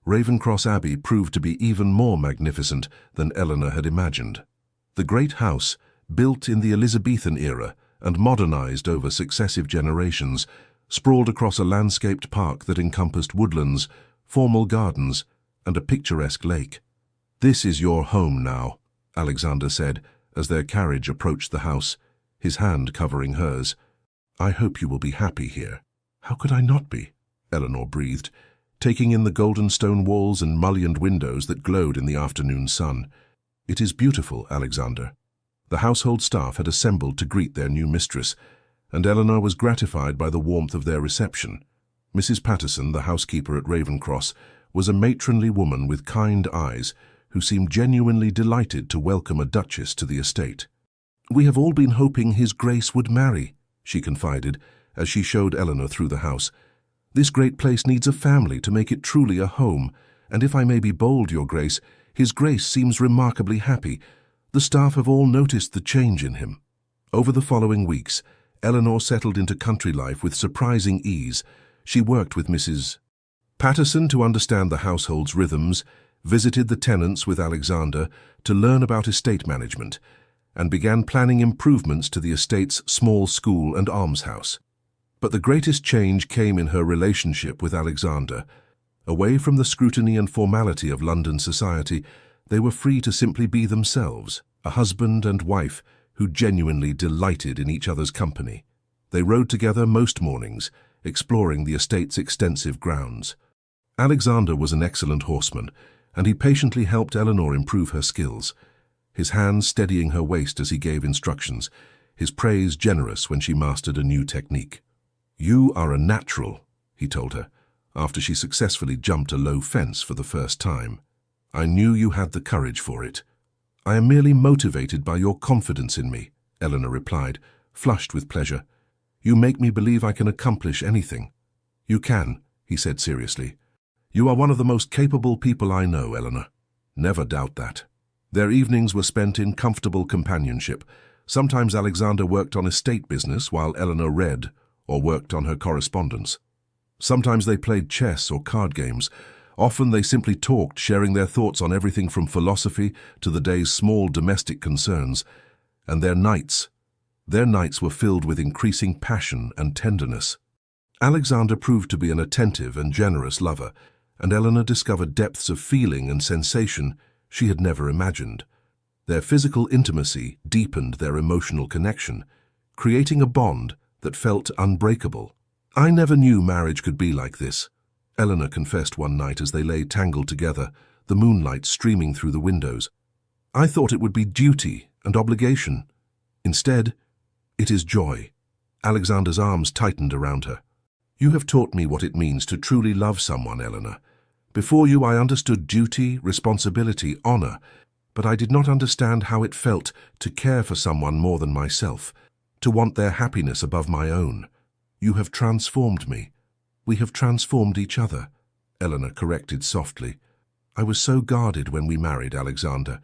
Ravenscross Abbey proved to be even more magnificent than Eleanor had imagined. The great house, built in the Elizabethan era and modernized over successive generations, sprawled across a landscaped park that encompassed woodlands, formal gardens, and a picturesque lake. "This is your home now," Alexander said as their carriage approached the house, his hand covering hers. "I hope you will be happy here." "How could I not be?" Eleanor breathed, taking in the golden stone walls and mullioned windows that glowed in the afternoon sun. "It is beautiful, Alexander." The household staff had assembled to greet their new mistress, and Eleanor was gratified by the warmth of their reception. Mrs. Patterson, the housekeeper at Ravenscross, was a matronly woman with kind eyes who seemed genuinely delighted to welcome a duchess to the estate. "We have all been hoping His Grace would marry," she confided as she showed Eleanor through the house. "This great place needs a family to make it truly a home, and if I may be bold, Your Grace, His Grace seems remarkably happy. The staff have all noticed the change in him." Over the following weeks, Eleanor settled into country life with surprising ease. She worked with Mrs. Patterson to understand the household's rhythms, visited the tenants with Alexander to learn about estate management, and began planning improvements to the estate's small school and almshouse. But the greatest change came in her relationship with Alexander. Away from the scrutiny and formality of London society, they were free to simply be themselves, a husband and wife who genuinely delighted in each other's company. They rode together most mornings, exploring the estate's extensive grounds. Alexander was an excellent horseman, and he patiently helped Eleanor improve her skills, his hands steadying her waist as he gave instructions, his praise generous when she mastered a new technique. "You are a natural," he told her, after she successfully jumped a low fence for the first time. "I knew you had the courage for it." "I am merely motivated by your confidence in me," Eleanor replied, flushed with pleasure. "You make me believe I can accomplish anything." "You can," he said seriously. "You are one of the most capable people I know, Eleanor. Never doubt that." Their evenings were spent in comfortable companionship. Sometimes Alexander worked on estate business while Eleanor read or worked on her correspondence. Sometimes they played chess or card games. Often they simply talked, sharing their thoughts on everything from philosophy to the day's small domestic concerns. And their nights were filled with increasing passion and tenderness. Alexander proved to be an attentive and generous lover, and Eleanor discovered depths of feeling and sensation she had never imagined. Their physical intimacy deepened their emotional connection, creating a bond that felt unbreakable. "I never knew marriage could be like this," Eleanor confessed one night as they lay tangled together, the moonlight streaming through the windows. "I thought it would be duty and obligation. Instead, it is joy." Alexander's arms tightened around her. "You have taught me what it means to truly love someone, Eleanor. Before you, I understood duty, responsibility, honor, but I did not understand how it felt to care for someone more than myself, to want their happiness above my own. You have transformed me. We have transformed each other," Eleanor corrected softly. "I was so guarded when we married, Alexander,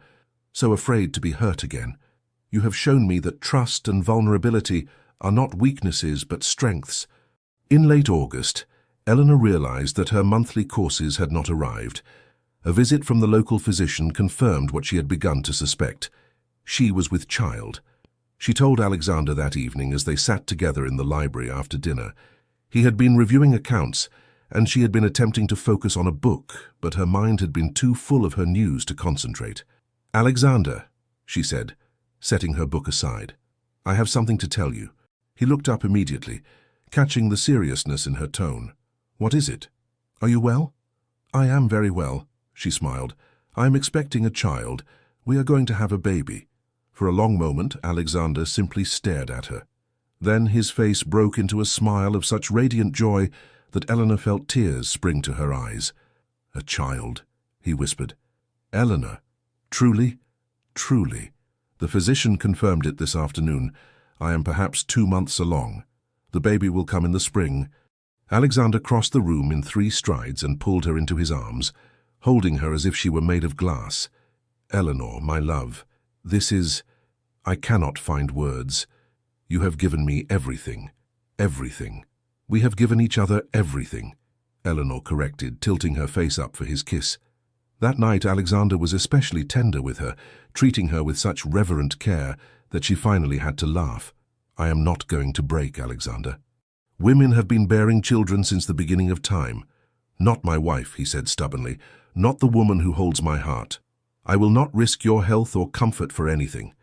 so afraid to be hurt again. You have shown me that trust and vulnerability are not weaknesses but strengths." In late August, Eleanor realized that her monthly courses had not arrived. A visit from the local physician confirmed what she had begun to suspect. She was with child. She told Alexander that evening as they sat together in the library after dinner. He had been reviewing accounts, and she had been attempting to focus on a book, but her mind had been too full of her news to concentrate. "Alexander," she said, setting her book aside, "I have something to tell you." He looked up immediately, catching the seriousness in her tone. "What is it? Are you well?" "I am very well," she smiled. "I am expecting a child. We are going to have a baby." For a long moment, Alexander simply stared at her. Then his face broke into a smile of such radiant joy that Eleanor felt tears spring to her eyes. "A child," he whispered. "Eleanor, truly, truly." The physician confirmed it this afternoon. "I am perhaps 2 months along. The baby will come in the spring." Alexander crossed the room in 3 strides and pulled her into his arms, holding her as if she were made of glass. "Eleanor, my love, this is... I cannot find words. You have given me everything, everything. We have given each other everything," Eleanor corrected, tilting her face up for his kiss. That night Alexander was especially tender with her, treating her with such reverent care that she finally had to laugh. "I am not going to break, Alexander. Women have been bearing children since the beginning of time. Not my wife," he said stubbornly, "not the woman who holds my heart. I will not risk your health or comfort for anything."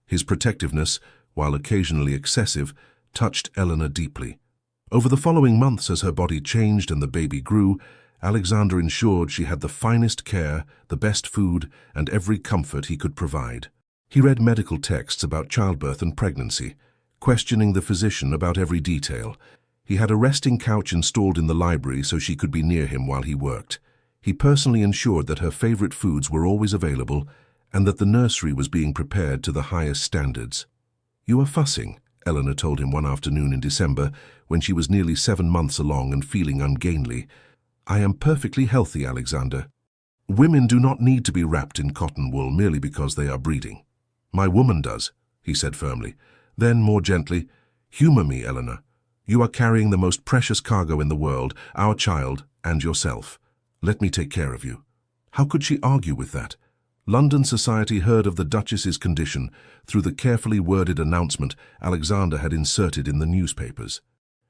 His protectiveness, while occasionally excessive, touched Eleanor deeply. Over the following months, as her body changed and the baby grew, Alexander ensured she had the finest care, the best food, and every comfort he could provide. He read medical texts about childbirth and pregnancy, questioning the physician about every detail. He had a resting couch installed in the library so she could be near him while he worked. He personally ensured that her favorite foods were always available and that the nursery was being prepared to the highest standards. "You are fussing," Eleanor told him one afternoon in December, when she was nearly 7 months along and feeling ungainly. "I am perfectly healthy, Alexander. Women do not need to be wrapped in cotton wool merely because they are breeding." "My woman does," he said firmly. Then, more gently, "Humor me, Eleanor. You are carrying the most precious cargo in the world, our child and yourself. Let me take care of you." How could she argue with that? London society heard of the Duchess's condition through the carefully worded announcement Alexander had inserted in the newspapers.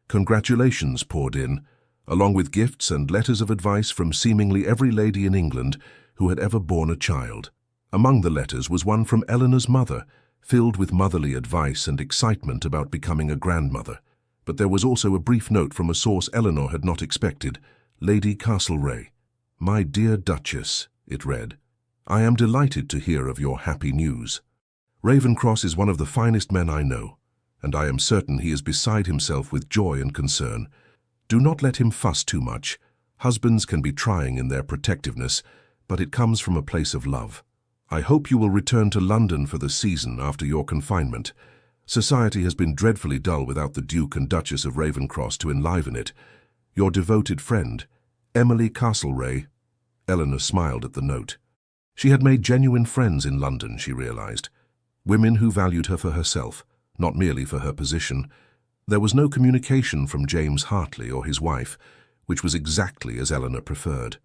Congratulations poured in, along with gifts and letters of advice from seemingly every lady in England who had ever borne a child. Among the letters was one from Eleanor's mother, filled with motherly advice and excitement about becoming a grandmother. But there was also a brief note from a source Eleanor had not expected, Lady Castlereagh. "My dear Duchess," it read, "I am delighted to hear of your happy news. Ravenscroft is one of the finest men I know, and I am certain he is beside himself with joy and concern. Do not let him fuss too much. Husbands can be trying in their protectiveness, but it comes from a place of love. I hope you will return to London for the season after your confinement. Society has been dreadfully dull without the Duke and Duchess of Ravenscroft to enliven it. Your devoted friend, Emily Castlereagh." Eleanor smiled at the note. She had made genuine friends in London, she realized. Women who valued her for herself, not merely for her position. There was no communication from James Hartley or his wife, which was exactly as Eleanor preferred.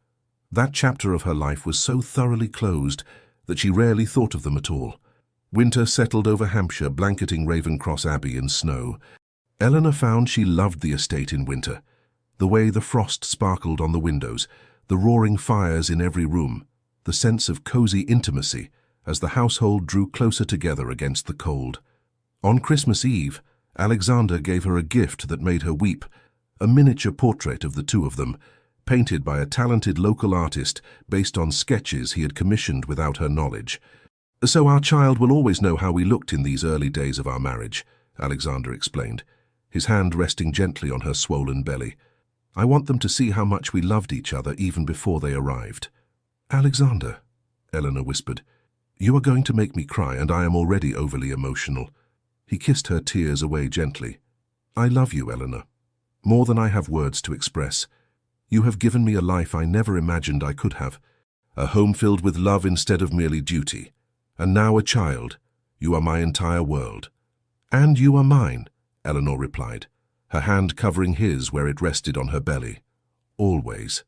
That chapter of her life was so thoroughly closed that she rarely thought of them at all. Winter settled over Hampshire, blanketing Ravenscroft Abbey in snow. Eleanor found she loved the estate in winter. The way the frost sparkled on the windows, the roaring fires in every room, the sense of cozy intimacy as the household drew closer together against the cold. On Christmas Eve, Alexander gave her a gift that made her weep, a miniature portrait of the two of them, painted by a talented local artist based on sketches he had commissioned without her knowledge. "So our child will always know how we looked in these early days of our marriage," Alexander explained, his hand resting gently on her swollen belly. "I want them to see how much we loved each other even before they arrived." "Alexander," Eleanor whispered, "you are going to make me cry, and I am already overly emotional." He kissed her tears away gently. "I love you, Eleanor, more than I have words to express. You have given me a life I never imagined I could have, a home filled with love instead of merely duty. And now a child. You are my entire world." "And you are mine," Eleanor replied, her hand covering his where it rested on her belly. "Always."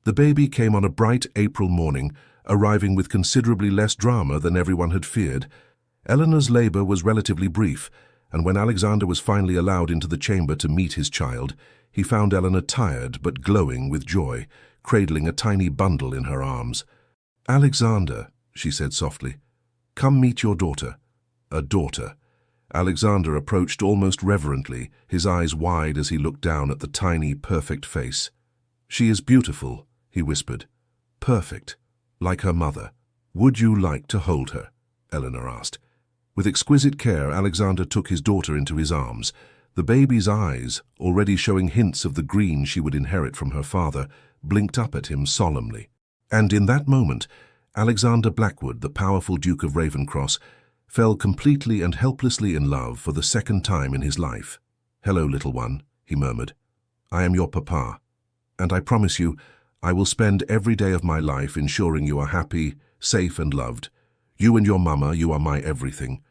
The baby came on a bright April morning, arriving with considerably less drama than everyone had feared. Eleanor's labor was relatively brief, and when Alexander was finally allowed into the chamber to meet his child, he found Eleanor tired but glowing with joy, cradling a tiny bundle in her arms. "Alexander," she said softly, "come meet your daughter." A daughter. Alexander approached almost reverently, his eyes wide as he looked down at the tiny, perfect face. "She is beautiful," he whispered. "Perfect, like her mother. Would you like to hold her?" Eleanor asked. With exquisite care, Alexander took his daughter into his arms. The baby's eyes, already showing hints of the green she would inherit from her father, blinked up at him solemnly. And in that moment, Alexander Blackwood, the powerful Duke of Ravencross, fell completely and helplessly in love for the second time in his life. "Hello, little one," he murmured. "I am your papa, and I promise you, I will spend every day of my life ensuring you are happy, safe and loved. You and your mama, you are my everything."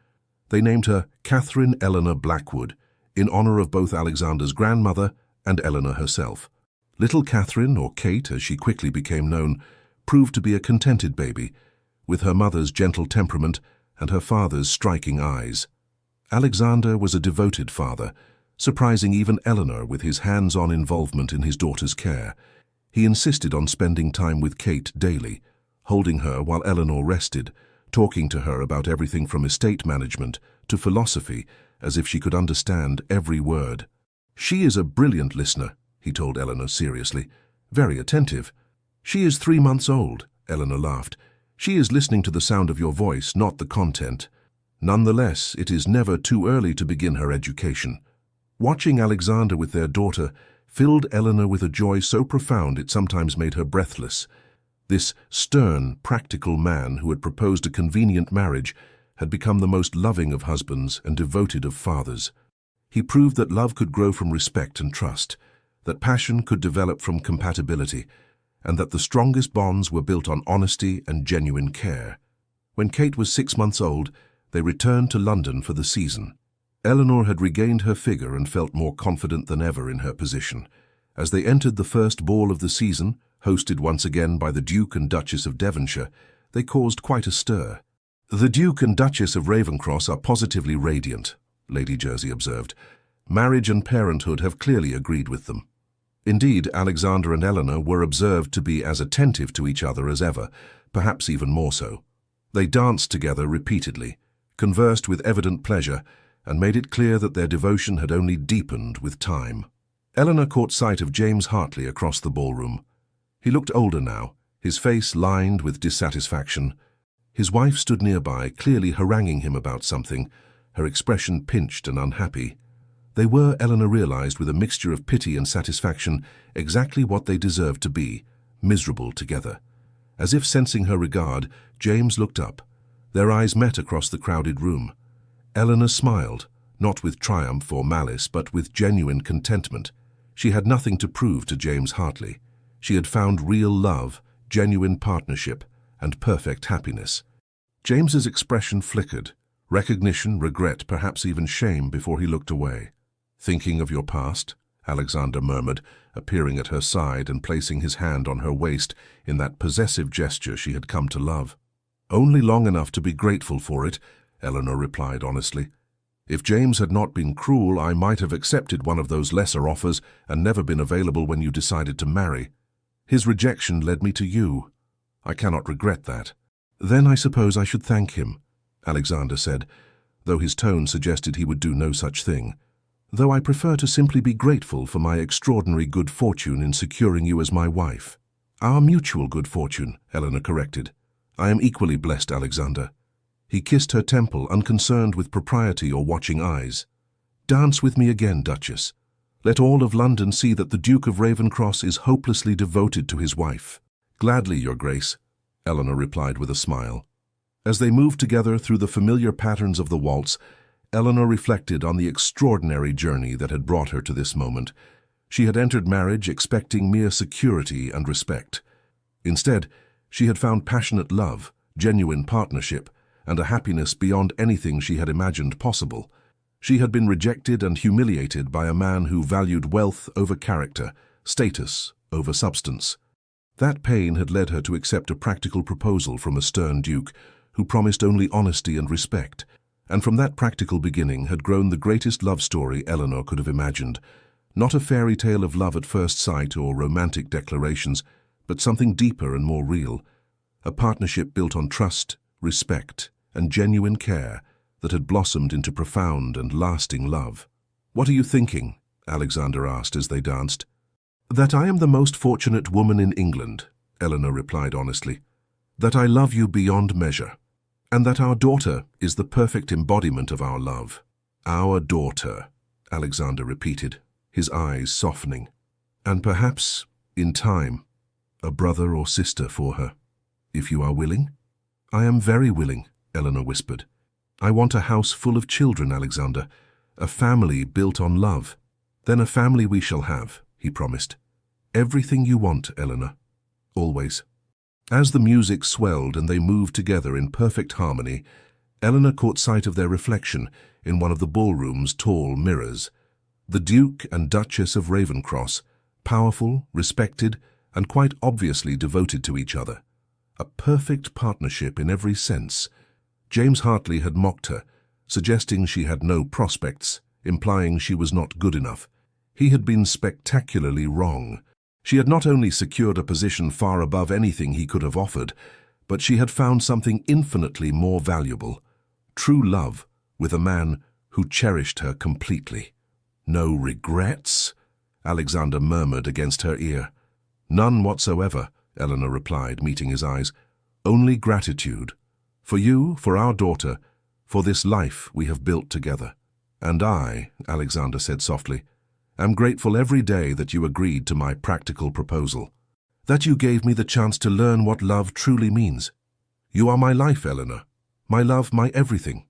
They named her Catherine Eleanor Blackwood, in honor of both Alexander's grandmother and Eleanor herself. Little Catherine, or Kate as she quickly became known, proved to be a contented baby, with her mother's gentle temperament and her father's striking eyes. Alexander was a devoted father, surprising even Eleanor with his hands-on involvement in his daughter's care. He insisted on spending time with Kate daily, holding her while Eleanor rested, talking to her about everything from estate management to philosophy, as if she could understand every word. "She is a brilliant listener," he told Eleanor seriously. "Very attentive." "She is 3 months old," Eleanor laughed. "She is listening to the sound of your voice, not the content. Nonetheless, it is never too early to begin her education." Watching Alexander with their daughter filled Eleanor with a joy so profound it sometimes made her breathless. This stern, practical man who had proposed a convenient marriage had become the most loving of husbands and devoted of fathers. He proved that love could grow from respect and trust, that passion could develop from compatibility, and that the strongest bonds were built on honesty and genuine care. When Kate was 6 months old, they returned to London for the season. Eleanor had regained her figure and felt more confident than ever in her position. As they entered the first ball of the season, hosted once again by the Duke and Duchess of Devonshire, they caused quite a stir. "The Duke and Duchess of Ravencross are positively radiant," Lady Jersey observed. "Marriage and parenthood have clearly agreed with them." Indeed, Alexander and Eleanor were observed to be as attentive to each other as ever, perhaps even more so. They danced together repeatedly, conversed with evident pleasure, and made it clear that their devotion had only deepened with time. Eleanor caught sight of James Hartley across the ballroom. He looked older now, his face lined with dissatisfaction. His wife stood nearby, clearly haranguing him about something, her expression pinched and unhappy. They were, Eleanor realized with a mixture of pity and satisfaction, exactly what they deserved to be, miserable together. As if sensing her regard, James looked up. Their eyes met across the crowded room. Eleanor smiled, not with triumph or malice, but with genuine contentment. She had nothing to prove to James Hartley. She had found real love, genuine partnership, and perfect happiness. James's expression flickered, recognition, regret, perhaps even shame before he looked away. "Thinking of your past?" Alexander murmured, appearing at her side and placing his hand on her waist in that possessive gesture she had come to love. "Only long enough to be grateful for it," Eleanor replied honestly. "If James had not been cruel, I might have accepted one of those lesser offers and never been available when you decided to marry. His rejection led me to you. I cannot regret that." "Then I suppose I should thank him," Alexander said, though his tone suggested he would do no such thing. "Though I prefer to simply be grateful for my extraordinary good fortune in securing you as my wife." "Our mutual good fortune," Eleanor corrected. "I am equally blessed, Alexander." He kissed her temple, unconcerned with propriety or watching eyes. "Dance with me again, Duchess. Let all of London see that the Duke of Ravencross is hopelessly devoted to his wife." "Gladly, Your Grace," Eleanor replied with a smile. As they moved together through the familiar patterns of the waltz, Eleanor reflected on the extraordinary journey that had brought her to this moment. She had entered marriage expecting mere security and respect. Instead, she had found passionate love, genuine partnership, and a happiness beyond anything she had imagined possible. She had been rejected and humiliated by a man who valued wealth over character, status over substance. That pain had led her to accept a practical proposal from a stern duke who promised only honesty and respect, and from that practical beginning had grown the greatest love story Eleanor could have imagined. Not a fairy tale of love at first sight or romantic declarations, but something deeper and more real. A partnership built on trust, respect, and genuine care that had blossomed into profound and lasting love. "What are you thinking?" Alexander asked as they danced. "That I am the most fortunate woman in England," Eleanor replied honestly. "That I love you beyond measure. And that our daughter is the perfect embodiment of our love." "Our daughter," Alexander repeated, his eyes softening. "And perhaps, in time, a brother or sister for her, if you are willing?" "I am very willing," Eleanor whispered. "I want a house full of children, Alexander, a family built on love." "Then a family we shall have," he promised. "Everything you want, Eleanor. Always." As the music swelled and they moved together in perfect harmony, Eleanor caught sight of their reflection in one of the ballroom's tall mirrors. The Duke and Duchess of Ravencross, powerful, respected, and quite obviously devoted to each other. A perfect partnership in every sense. James Hartley had mocked her, suggesting she had no prospects, implying she was not good enough. He had been spectacularly wrong. She had not only secured a position far above anything he could have offered, but she had found something infinitely more valuable: true love with a man who cherished her completely. "No regrets?" Alexander murmured against her ear. "None whatsoever," Eleanor replied, meeting his eyes. "Only gratitude. For you, for our daughter, for this life we have built together." "And I," Alexander said softly, "am grateful every day that you agreed to my practical proposal, that you gave me the chance to learn what love truly means. You are my life, Eleanor, my love, my everything."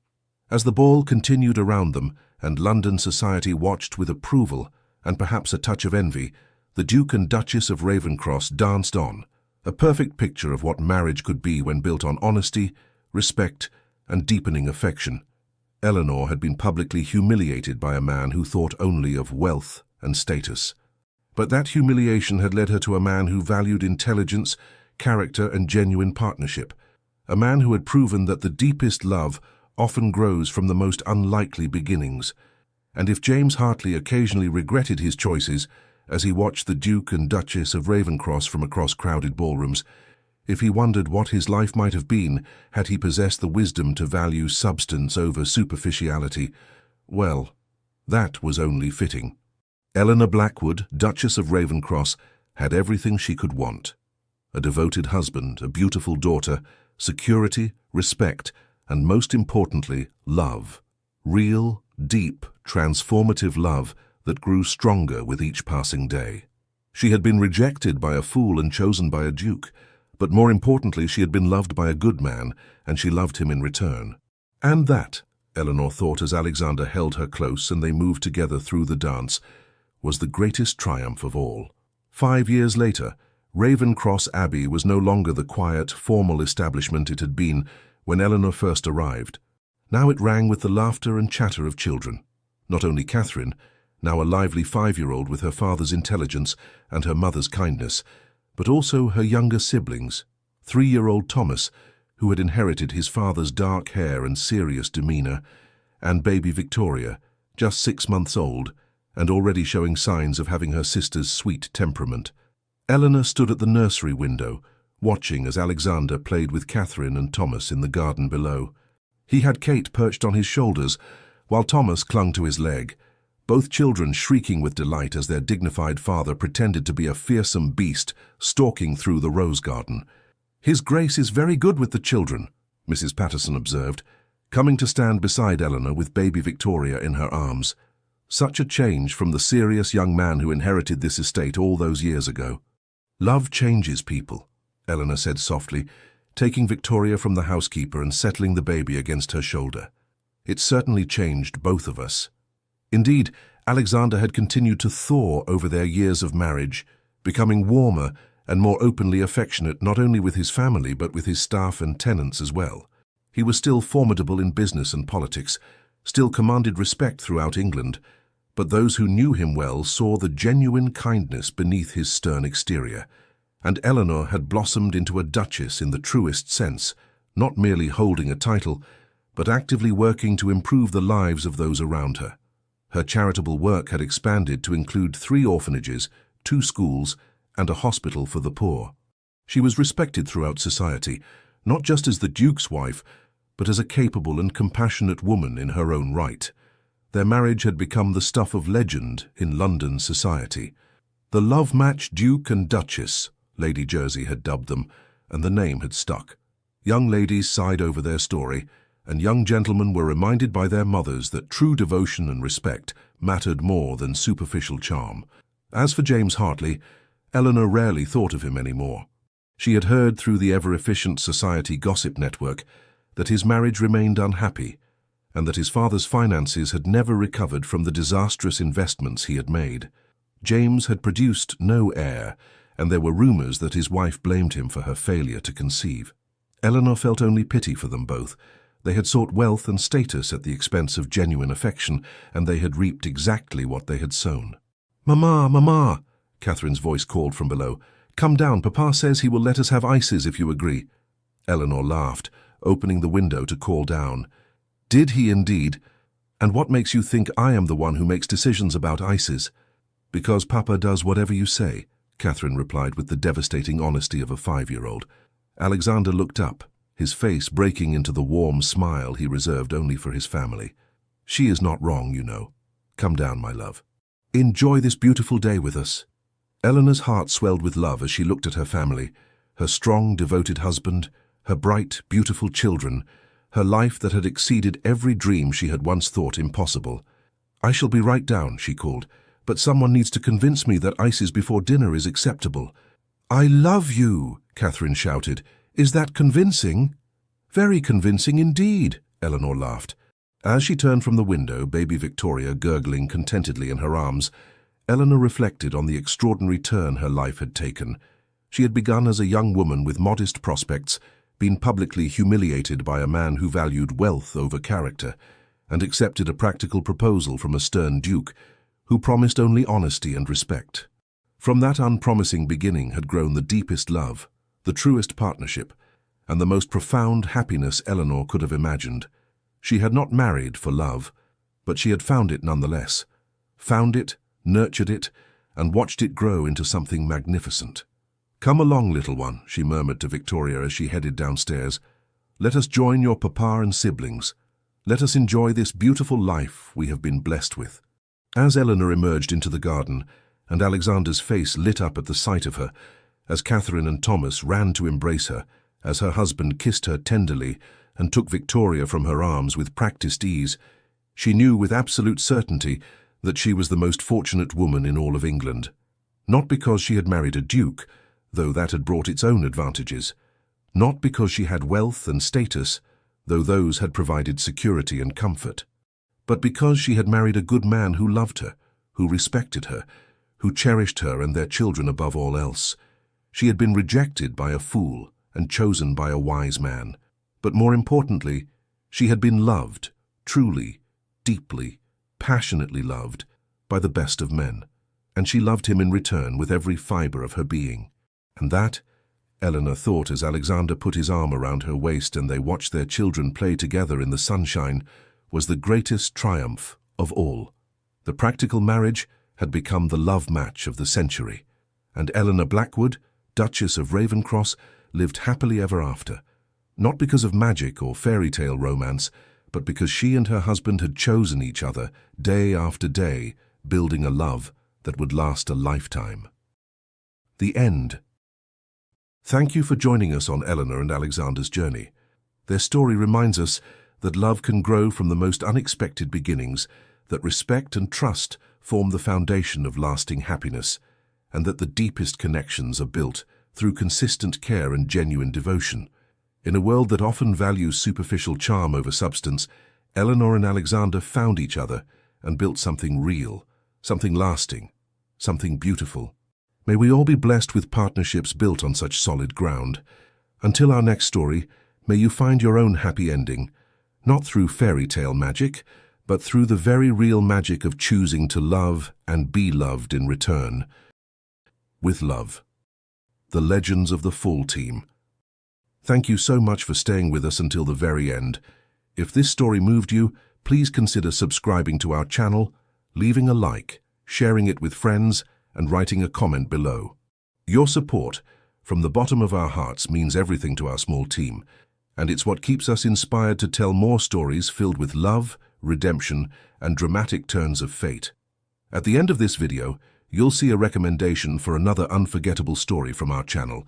As the ball continued around them and London society watched with approval and perhaps a touch of envy, the Duke and Duchess of Ravencross danced on, a perfect picture of what marriage could be when built on honesty, respect, and deepening affection. Eleanor had been publicly humiliated by a man who thought only of wealth and status. But that humiliation had led her to a man who valued intelligence, character, and genuine partnership. A man who had proven that the deepest love often grows from the most unlikely beginnings. And if James Hartley occasionally regretted his choices as he watched the Duke and Duchess of Ravencross from across crowded ballrooms, if he wondered what his life might have been had he possessed the wisdom to value substance over superficiality, well, that was only fitting. Eleanor Blackwood, Duchess of Ravencross, had everything she could want. A devoted husband, a beautiful daughter, security, respect, and most importantly, love. Real, deep, transformative love that grew stronger with each passing day. She had been rejected by a fool and chosen by a duke, but more importantly, she had been loved by a good man, and she loved him in return. And that, Eleanor thought as Alexander held her close and they moved together through the dance, was the greatest triumph of all. 5 years later, Ravencross Abbey was no longer the quiet, formal establishment it had been when Eleanor first arrived. Now it rang with the laughter and chatter of children. Not only Catherine, now a lively 5-year-old with her father's intelligence and her mother's kindness, but also her younger siblings, 3-year-old Thomas, who had inherited his father's dark hair and serious demeanor, and baby Victoria, just 6 months old, and already showing signs of having her sister's sweet temperament. Eleanor stood at the nursery window, watching as Alexander played with Catherine and Thomas in the garden below. He had Kate perched on his shoulders, while Thomas clung to his leg, both children shrieking with delight as their dignified father pretended to be a fearsome beast stalking through the rose garden. "His Grace is very good with the children," Mrs. Patterson observed, coming to stand beside Eleanor with baby Victoria in her arms. Such a change from the serious young man who inherited this estate all those years ago. "Love changes people," Eleanor said softly, taking Victoria from the housekeeper and settling the baby against her shoulder. "It certainly changed both of us." Indeed, Alexander had continued to thaw over their years of marriage, becoming warmer and more openly affectionate not only with his family but with his staff and tenants as well. He was still formidable in business and politics, still commanded respect throughout England, but those who knew him well saw the genuine kindness beneath his stern exterior. And Eleanor had blossomed into a duchess in the truest sense, not merely holding a title, but actively working to improve the lives of those around her. Her charitable work had expanded to include 3 orphanages, 2 schools, and a hospital for the poor. She was respected throughout society, not just as the Duke's wife, but as a capable and compassionate woman in her own right. Their marriage had become the stuff of legend in London society. The love match Duke and Duchess, Lady Jersey had dubbed them, and the name had stuck. Young ladies sighed over their story, and young gentlemen were reminded by their mothers that true devotion and respect mattered more than superficial charm. As for James Hartley, Eleanor rarely thought of him anymore. She had heard through the ever-efficient society gossip network that his marriage remained unhappy, and that his father's finances had never recovered from the disastrous investments he had made. James had produced no heir, and there were rumours that his wife blamed him for her failure to conceive. Eleanor felt only pity for them both. They had sought wealth and status at the expense of genuine affection, and they had reaped exactly what they had sown. "Mamma, Mamma!" Catherine's voice called from below. "Come down, Papa says he will let us have ices if you agree." Eleanor laughed, opening the window to call down. "Did he indeed? And what makes you think I am the one who makes decisions about ices?" "Because Papa does whatever you say," Catherine replied with the devastating honesty of a 5-year-old. Alexander looked up, his face breaking into the warm smile he reserved only for his family. "She is not wrong, you know. Come down, my love. Enjoy this beautiful day with us." Eleanor's heart swelled with love as she looked at her family, her strong, devoted husband, her bright, beautiful children, her life that had exceeded every dream she had once thought impossible. "I shall be right down," she called, "but someone needs to convince me that ices before dinner is acceptable." "I love you," Catherine shouted. "Is that convincing?" "Very convincing indeed," Eleanor laughed. As she turned from the window, baby Victoria gurgling contentedly in her arms, Eleanor reflected on the extraordinary turn her life had taken. She had begun as a young woman with modest prospects, been publicly humiliated by a man who valued wealth over character, and accepted a practical proposal from a stern duke who promised only honesty and respect. From that unpromising beginning had grown the deepest love, the truest partnership, and the most profound happiness Eleanor could have imagined. She had not married for love, but she had found it nonetheless. Found it, nurtured it, and watched it grow into something magnificent. "Come along, little one," she murmured to Victoria as she headed downstairs. "Let us join your papa and siblings. Let us enjoy this beautiful life we have been blessed with." As Eleanor emerged into the garden, and Alexander's face lit up at the sight of her, as Catherine and Thomas ran to embrace her, as her husband kissed her tenderly and took Victoria from her arms with practiced ease, she knew with absolute certainty that she was the most fortunate woman in all of England. Not because she had married a duke, though that had brought its own advantages. Not because she had wealth and status, though those had provided security and comfort. But because she had married a good man who loved her, who respected her, who cherished her and their children above all else. She had been rejected by a fool and chosen by a wise man. But more importantly, she had been loved, truly, deeply, passionately loved, by the best of men. And she loved him in return with every fibre of her being. And that, Eleanor thought as Alexander put his arm around her waist and they watched their children play together in the sunshine, was the greatest triumph of all. The practical marriage had become the love match of the century, and Eleanor Blackwood, Duchess of Ravenscross, lived happily ever after, not because of magic or fairy tale romance, but because she and her husband had chosen each other day after day, building a love that would last a lifetime. The end. Thank you for joining us on Eleanor and Alexander's journey. Their story reminds us that love can grow from the most unexpected beginnings, that respect and trust form the foundation of lasting happiness, and that the deepest connections are built through consistent care and genuine devotion. In a world that often values superficial charm over substance, Eleanor and Alexander found each other and built something real, something lasting, something beautiful. May we all be blessed with partnerships built on such solid ground. Until our next story, may you find your own happy ending, not through fairy tale magic, but through the very real magic of choosing to love and be loved in return. With love. The Legends of the Full Team. Thank you so much for staying with us until the very end. If this story moved you, please consider subscribing to our channel, leaving a like, sharing it with friends, and writing a comment below. Your support, from the bottom of our hearts, means everything to our small team, And it's what keeps us inspired to tell more stories filled with love, redemption, and dramatic turns of fate. At the end of this video, you'll see a recommendation for another unforgettable story from our channel.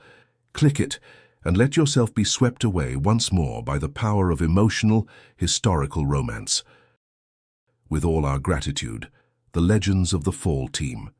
Click it and let yourself be swept away once more by the power of emotional, historical romance. With all our gratitude, the Legends of the Fall team.